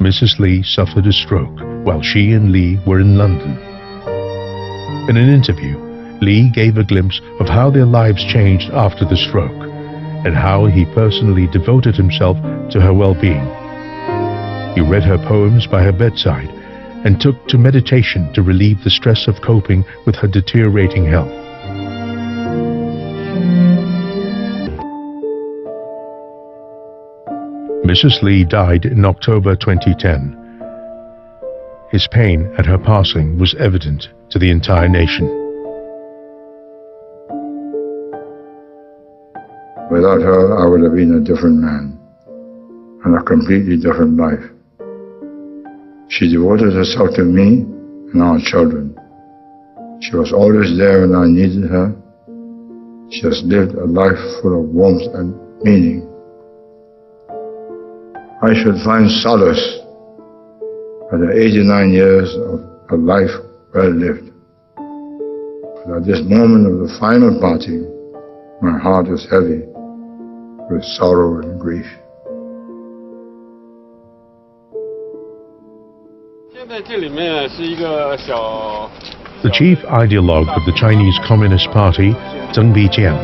Mrs. Lee suffered a stroke while she and Lee were in London. In an interview, Lee gave a glimpse of how their lives changed after the stroke and how he personally devoted himself to her well-being. He read her poems by her bedside and took to meditation to relieve the stress of coping with her deteriorating health. Mrs. Lee died in October 2010. His pain at her passing was evident to the entire nation. Without her, I would have been a different man and a completely different life. She devoted herself to me and our children. She was always there when I needed her. She has lived a life full of warmth and meaning. I should find solace at the 89 years of a life well lived. But at this moment of the final parting, my heart is heavy with sorrow and grief. The chief ideologue of the Chinese Communist Party, Deng Bijian,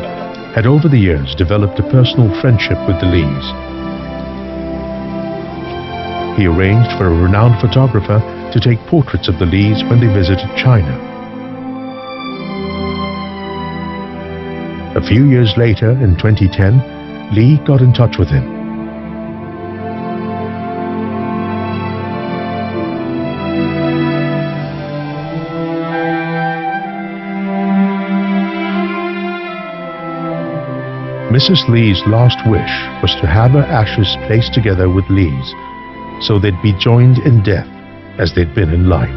had over the years developed a personal friendship with the Lees. He arranged for a renowned photographer to take portraits of the Lees when they visited China. A few years later, in 2010, Lee got in touch with him. Mrs. Lee's last wish was to have her ashes placed together with Lee's, so they'd be joined in death as they'd been in life.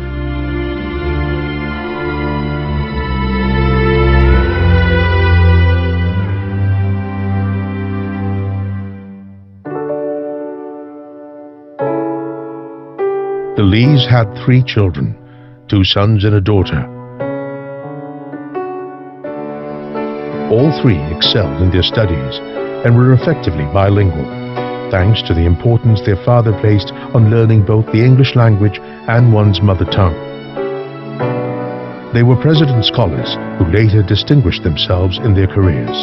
The Lees had 3 children, 2 sons and a daughter. All 3 excelled in their studies and were effectively bilingual, thanks to the importance their father placed on learning both the English language and one's mother tongue. They were President scholars who later distinguished themselves in their careers.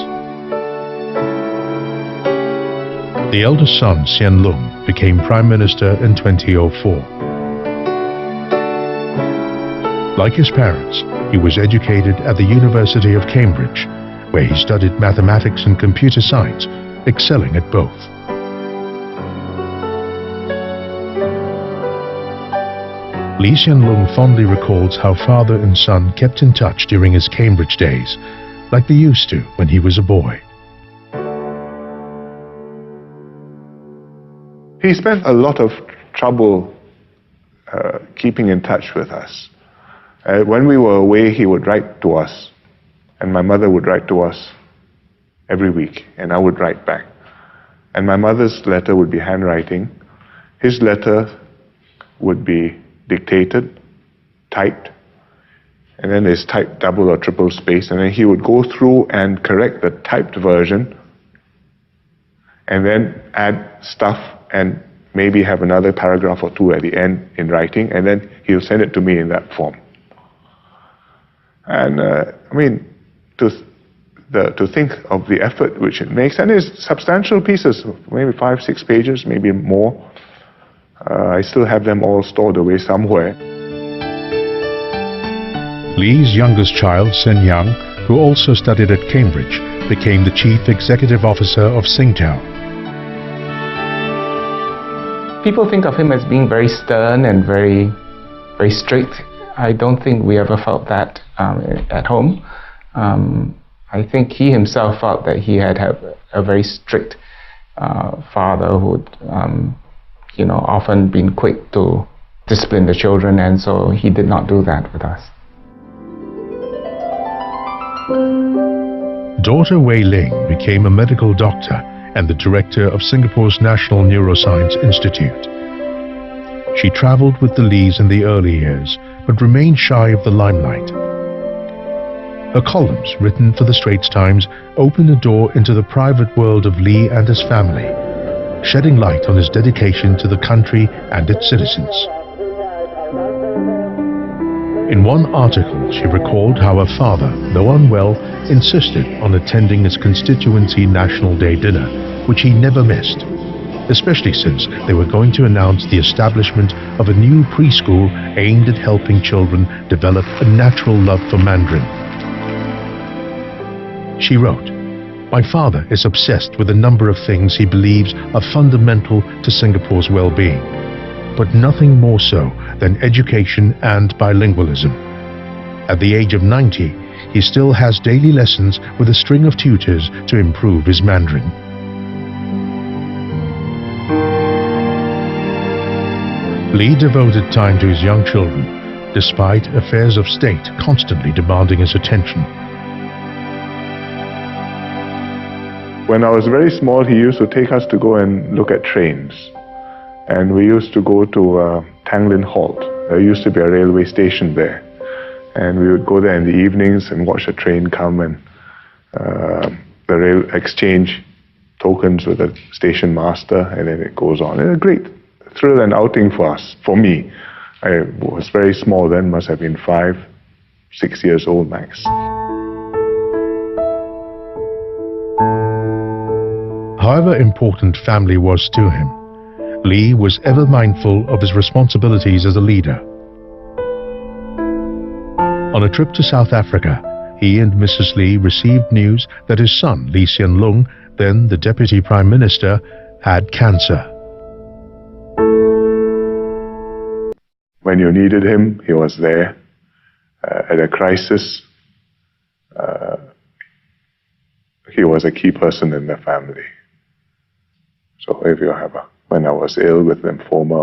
The eldest son, Hsien Loong, became Prime Minister in 2004. Like his parents, he was educated at the University of Cambridge, where he studied mathematics and computer science, excelling at both. Lee Hsien Loong fondly recalls how father and son kept in touch during his Cambridge days, like they used to when he was a boy. He spent a lot of trouble keeping in touch with us. When we were away, he would write to us, and my mother would write to us every week, and I would write back. And my mother's letter would be handwriting. His letter would be dictated, typed, and then there's typed double or triple space, and then he would go through and correct the typed version, and then add stuff and maybe have another paragraph or 2 at the end in writing, and then he'll send it to me in that form. And I mean, to think of the effort which it makes, and it's substantial pieces, maybe 5-6 pages, maybe more. I still have them all stored away somewhere. Lee's youngest child, Sen Yang, who also studied at Cambridge, became the Chief Executive Officer of Singtel. People think of him as being very stern and very strict. I don't think we ever felt that at home. I think he himself felt that he had a very strict father who would, often been quick to discipline the children, and so he did not do that with us. Daughter Wei Ling became a medical doctor and the director of Singapore's National Neuroscience Institute. She traveled with the Lees in the early years, but remained shy of the limelight. Her columns, written for the Straits Times, opened a door into the private world of Lee and his family, shedding light on his dedication to the country and its citizens. In one article, she recalled how her father, though unwell, insisted on attending his constituency National Day dinner, which he never missed, especially since they were going to announce the establishment of a new preschool aimed at helping children develop a natural love for Mandarin. She wrote, "My father is obsessed with a number of things he believes are fundamental to Singapore's well-being, but nothing more so than education and bilingualism. At the age of 90, he still has daily lessons with a string of tutors to improve his Mandarin." Lee devoted time to his young children, despite affairs of state constantly demanding his attention. When I was very small, he used to take us to go and look at trains. And we used to go to Tanglin Halt. There used to be a railway station there. And we would go there in the evenings and watch a train come and the rail exchange tokens with the station master, and then it goes on. It was a great thrill and outing for us, for me. I was very small then, must have been 5, 6 years old max. However important family was to him, Lee was ever mindful of his responsibilities as a leader. On a trip to South Africa, he and Mrs. Lee received news that his son, Lee Hsien Loong, then the Deputy Prime Minister, had cancer. When you needed him, he was there. At a crisis, he was a key person in the family. So if you have when I was ill with lymphoma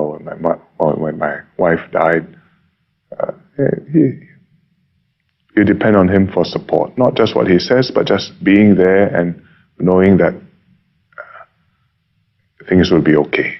or when my wife died, you depend on him for support. Not just what he says, but just being there and knowing that things will be okay.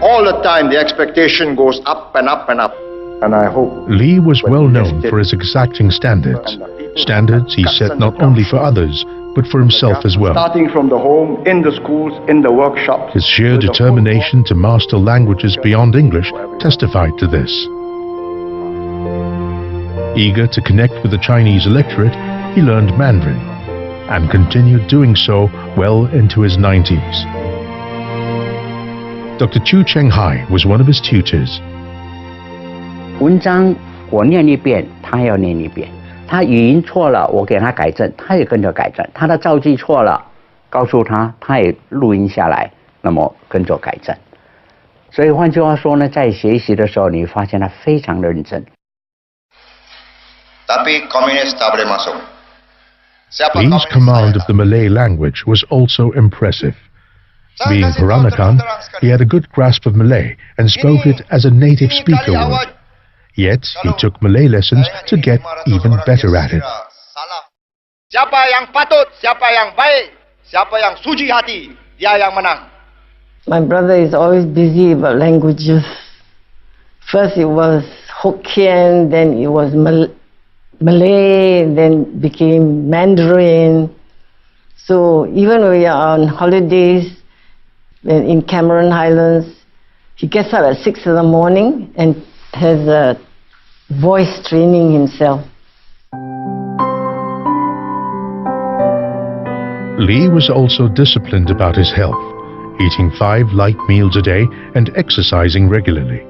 All the time, the expectation goes up and up and up. And I hope Lee was well known for his exacting standards. Standards he set not only for others, but for himself as well. Starting from the home, in the schools, in the workshops. His sheer determination to master languages beyond English testified to this. Eager to connect with the Chinese electorate, he learned Mandarin and continued doing so well into his 90s. Dr. Chu Cheng-hai was one of his tutors. 文章我念一遍，他要念一遍。他语音错了，我给他改正，他也跟着改正。他的造句错了，告诉他，他也录音下来，那么跟着改正。所以换句话说呢，在学习的时候，你发现他非常认真。Tapi komunis tak boleh masuk. Lee's command of the Malay language was also impressive. Being Peranakan, he had a good grasp of Malay and spoke it as a native speaker would. Yet, he took Malay lessons to get even better at it. Siapa yang patut, siapa yang baik, siapa yang suci hati, dia yang menang. My brother is always busy about languages. First it was Hokkien, then it was Malay, then became Mandarin. So even when we are on holidays in Cameron Highlands, he gets up at 6 in the morning and has a voice training himself. Lee was also disciplined about his health, eating 5 light meals a day and exercising regularly.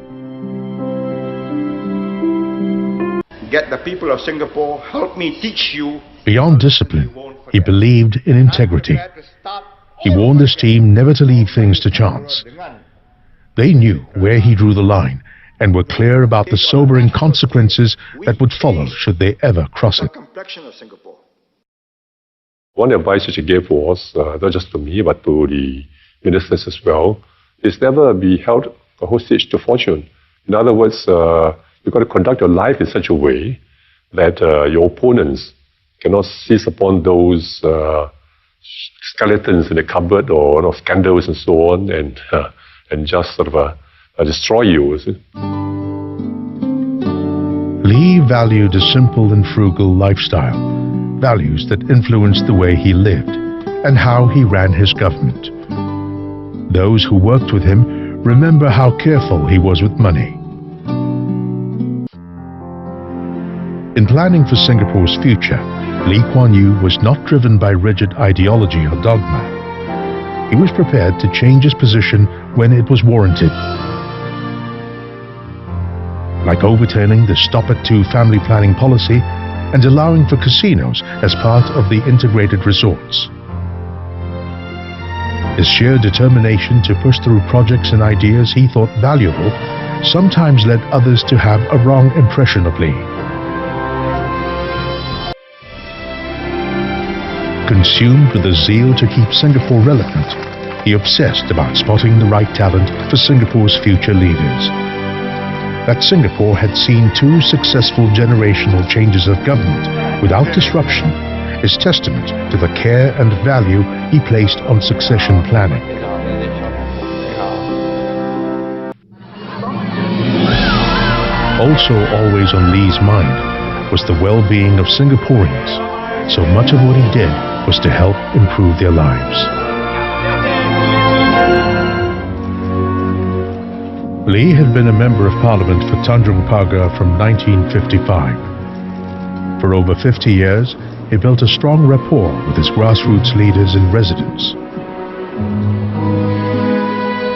Get the people of Singapore, help me teach you. Beyond discipline, he believed in integrity. He warned his team never to leave things to chance. They knew where he drew the line and were clear about the sobering consequences that would follow should they ever cross it. One advice that he gave was, not just to me, but to the ministers as well, is never be held hostage to fortune. In other words, you've got to conduct your life in such a way that your opponents cannot seize upon those skeletons in the cupboard or scandals and so on and just sort of destroy you. Lee valued a simple and frugal lifestyle, values that influenced the way he lived and how he ran his government. Those who worked with him remember how careful he was with money. In planning for Singapore's future, Lee Kuan Yew was not driven by rigid ideology or dogma. He was prepared to change his position when it was warranted. Like overturning the stop-at-two family planning policy and allowing for casinos as part of the integrated resorts. His sheer determination to push through projects and ideas he thought valuable sometimes led others to have a wrong impression of Lee. Consumed with a zeal to keep Singapore relevant, he obsessed about spotting the right talent for Singapore's future leaders. That Singapore had seen 2 successful generational changes of government without disruption is testament to the care and value he placed on succession planning. Also always on Lee's mind was the well-being of Singaporeans, so much of what he did was to help improve their lives. Lee had been a Member of Parliament for Tanjung Pagar from 1955. For over 50 years, he built a strong rapport with his grassroots leaders and residents.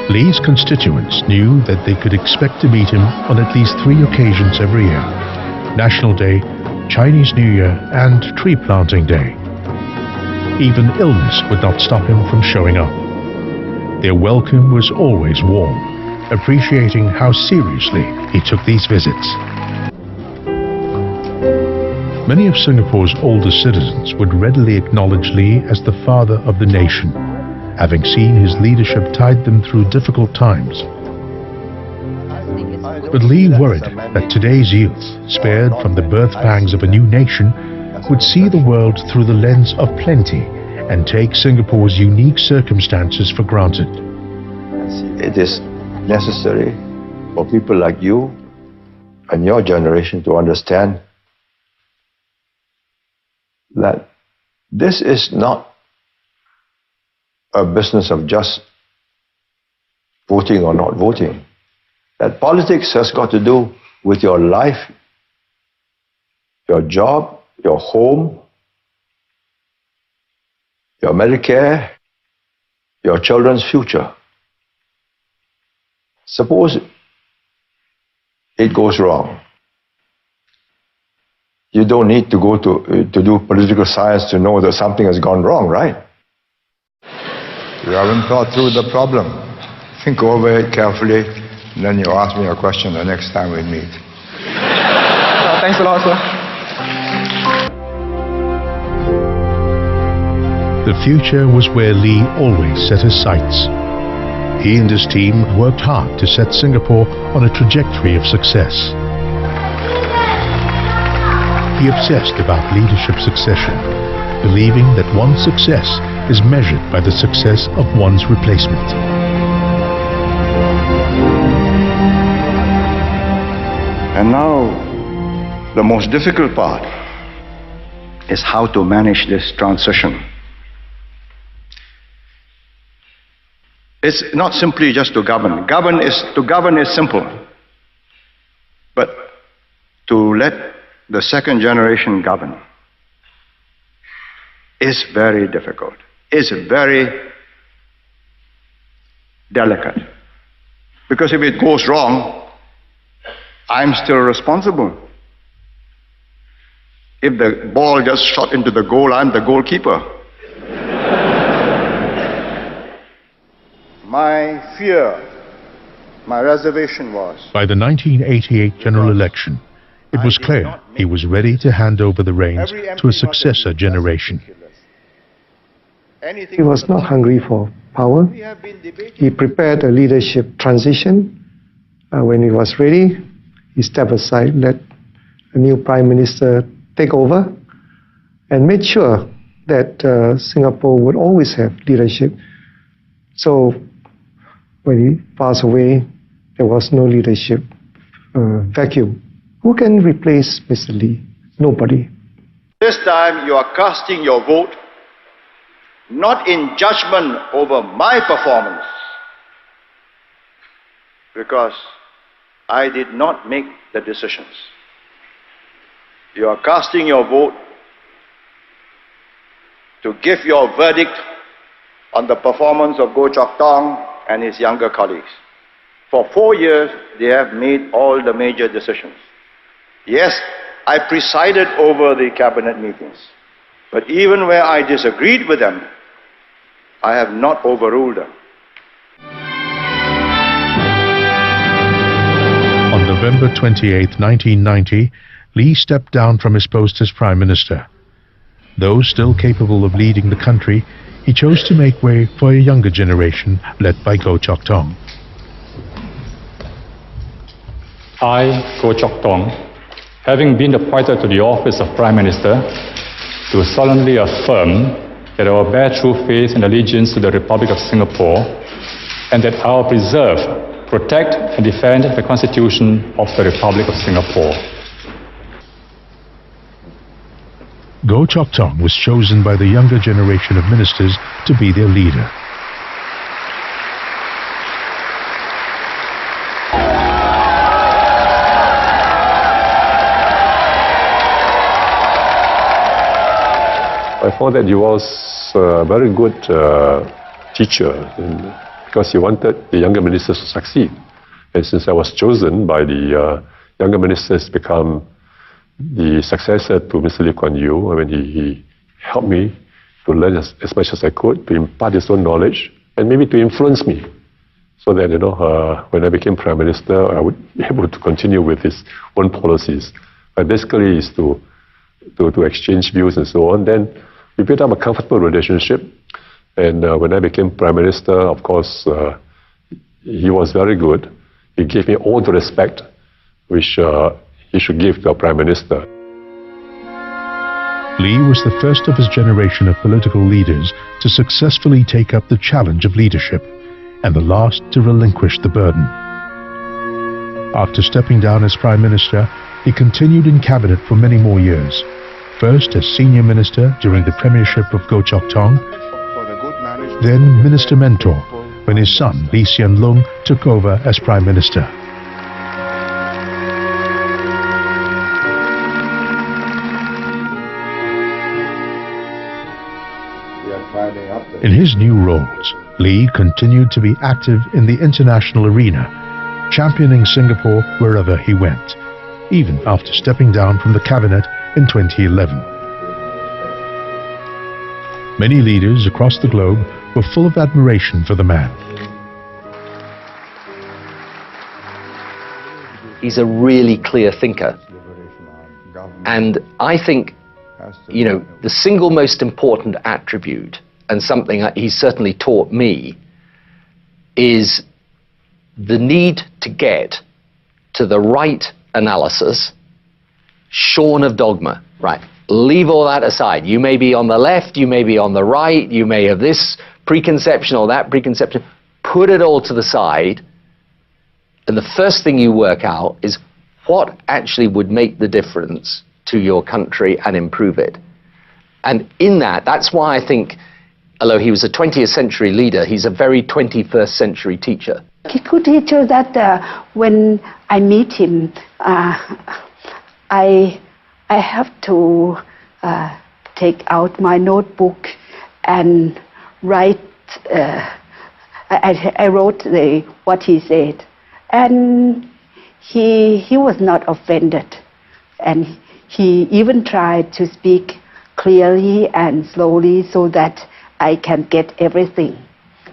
Lee's constituents knew that they could expect to meet him on at least 3 occasions every year: National Day, Chinese New Year, and Tree Planting Day. Even illness would not stop him from showing up. Their welcome was always warm, appreciating how seriously he took these visits. Many of Singapore's older citizens would readily acknowledge Lee as the father of the nation, having seen his leadership tide them through difficult times. But Lee worried that today's youth, spared from the birth pangs of a new nation, would see the world through the lens of plenty and take Singapore's unique circumstances for granted. It is necessary for people like you and your generation to understand that this is not a business of just voting or not voting. That politics has got to do with your life, your job, your home, your Medicare, your children's future. Suppose it goes wrong. You don't need to go to do political science to know that something has gone wrong, right? You haven't thought through the problem. Think over it carefully, and then you ask me a question the next time we meet. Thanks a lot, sir. The future was where Lee always set his sights. He and his team worked hard to set Singapore on a trajectory of success. He obsessed about leadership succession, believing that one's success is measured by the success of one's replacement. And now, the most difficult part is how to manage this transition. It's not simply just to govern. To govern is simple. But to let the second generation govern is very difficult, is very delicate. Because if it goes wrong, I'm still responsible. If the ball just shot into the goal, I'm the goalkeeper. My fear, my reservation was... By the 1988 general election, it was clear he was ready to hand over the reins to a successor generation. He was not hungry for power. He prepared a leadership transition. When he was ready, he stepped aside, let a new Prime Minister take over, and made sure that Singapore would always have leadership. So when he passed away, there was no leadership vacuum. Who can replace Mr. Lee? Nobody. This time you are casting your vote not in judgment over my performance, because I did not make the decisions. You are casting your vote to give your verdict on the performance of Goh Chok Tong and his younger colleagues. For 4 years, they have made all the major decisions. Yes, I presided over the cabinet meetings, but even where I disagreed with them, I have not overruled them. On November 28, 1990, Lee stepped down from his post as Prime Minister. Though still capable of leading the country, he chose to make way for a younger generation led by Goh Chok Tong. I, Goh Chok Tong, having been appointed to the office of Prime Minister, do solemnly affirm that I will bear true faith and allegiance to the Republic of Singapore, and that I will preserve, protect and defend the Constitution of the Republic of Singapore. Goh Chok Tong was chosen by the younger generation of ministers to be their leader. I thought that he was a very good teacher because he wanted the younger ministers to succeed. And since I was chosen by the younger ministers to become the successor to Mr. Lee Kuan Yew, I mean, he helped me to learn as much as I could, to impart his own knowledge, and maybe to influence me, so that, you know, when I became Prime Minister, I would be able to continue with his own policies. But basically, is to exchange views and so on. Then we built up a comfortable relationship, and when I became Prime Minister, of course, he was very good. He gave me all the respect which he should give to a Prime Minister. Lee was the first of his generation of political leaders to successfully take up the challenge of leadership, and the last to relinquish the burden. After stepping down as Prime Minister, he continued in cabinet for many more years, first as senior minister during the premiership of Goh Chok Tong, then minister mentor when his son Lee Hsien Loong took over as Prime Minister. In his new roles, Lee continued to be active in the international arena, championing Singapore wherever he went, even after stepping down from the cabinet in 2011. Many leaders across the globe were full of admiration for the man. He's a really clear thinker. And I think, you know, the single most important attribute, and something he certainly taught me, is the need to get to the right analysis, shorn of dogma, right? Leave all that aside. You may be on the left, you may be on the right, you may have this preconception or that preconception. Put it all to the side, and the first thing you work out is what actually would make the difference to your country and improve it. And in that, that's why I think, although he was a 20th century leader, he's a very 21st century teacher. He could teach you that when I meet him, I have to take out my notebook and write. I wrote what he said, and he was not offended, and he even tried to speak clearly and slowly so that I can get everything.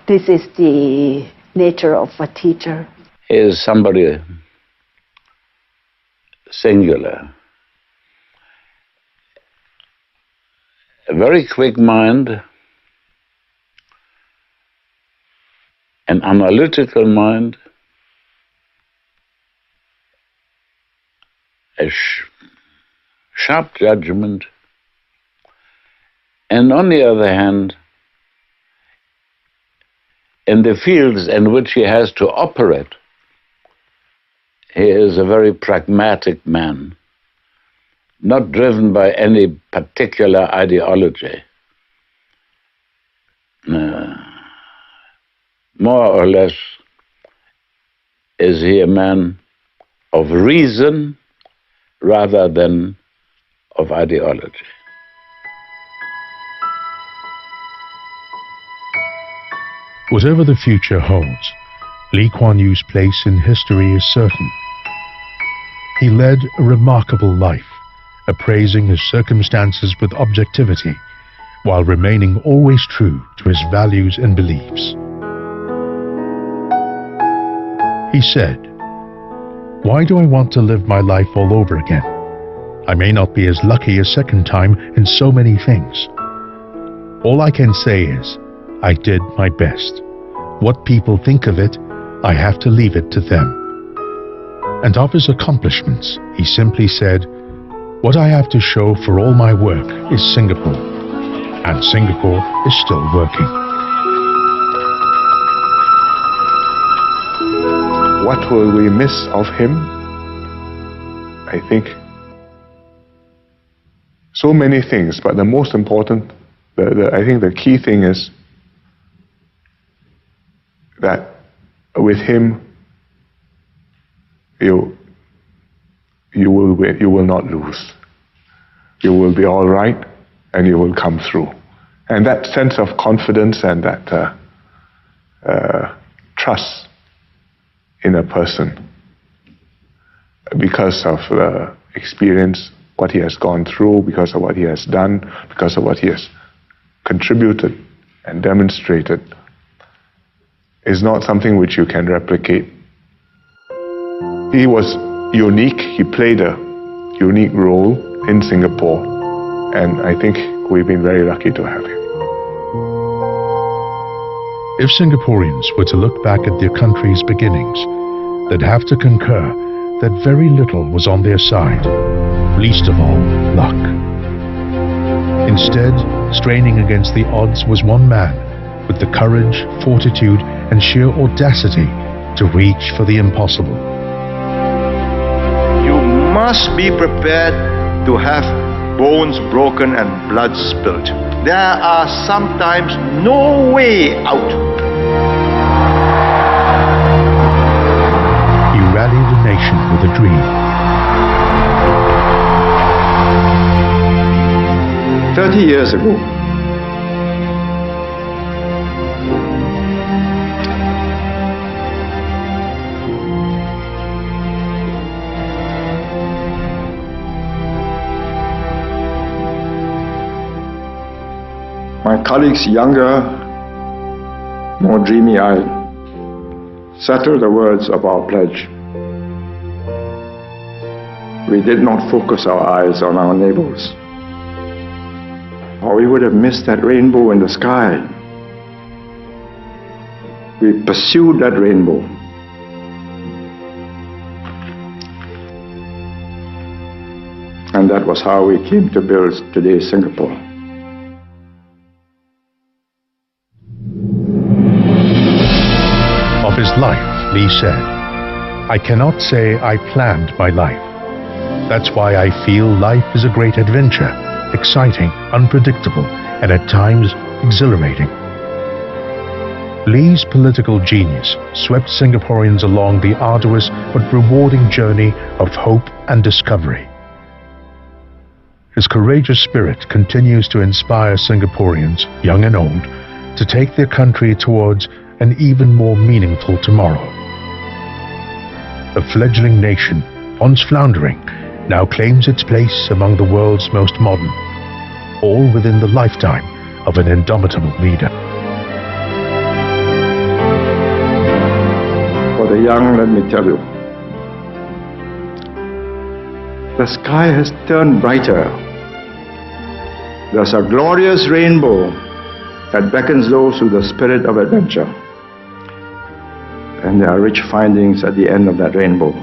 This is the nature of a teacher. He is somebody singular. A very quick mind, an analytical mind, a sharp judgment, and on the other hand, in the fields in which he has to operate, he is a very pragmatic man, not driven by any particular ideology. More or less is he a man of reason rather than of ideology. Whatever the future holds, Lee Kuan Yew's place in history is certain. He led a remarkable life, appraising his circumstances with objectivity, while remaining always true to his values and beliefs. He said, "Why do I want to live my life all over again? I may not be as lucky a second time in so many things. All I can say is, I did my best. What people think of it, I have to leave it to them." And of his accomplishments, he simply said, "What I have to show for all my work is Singapore, and Singapore is still working." What will we miss of him? I think so many things, but the most important, I think the key thing is that with him, you will not lose. You will be all right, and you will come through. And that sense of confidence and that trust in a person, because of the experience, what he has gone through, because of what he has done, because of what he has contributed and demonstrated, is not something which you can replicate. He was unique. He played a unique role in Singapore, and I think we've been very lucky to have him. If Singaporeans were to look back at their country's beginnings, they'd have to concur that very little was on their side, least of all, luck. Instead, straining against the odds was one man with the courage, fortitude, and sheer audacity to reach for the impossible. You must be prepared to have bones broken and blood spilled. There are sometimes no way out. He rallied a nation with a dream. 30 years ago, my colleagues, younger, more dreamy-eyed, settled the words of our pledge. We did not focus our eyes on our neighbors, or we would have missed that rainbow in the sky. We pursued that rainbow. And that was how we came to build today's Singapore. Of his life, Lee said, "I cannot say I planned my life. That's why I feel life is a great adventure, exciting, unpredictable, and at times exhilarating." Lee's political genius swept Singaporeans along the arduous but rewarding journey of hope and discovery. His courageous spirit continues to inspire Singaporeans, young and old, to take their country towards an even more meaningful tomorrow. A fledgling nation, once floundering, now claims its place among the world's most modern, all within the lifetime of an indomitable leader. For the young, let me tell you, the sky has turned brighter. There's a glorious rainbow that beckons those with the spirit of adventure. And there are rich findings at the end of that rainbow.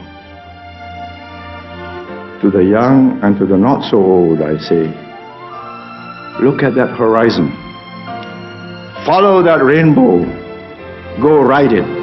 To the young and to the not so old, I say, look at that horizon. Follow that rainbow. Go ride it.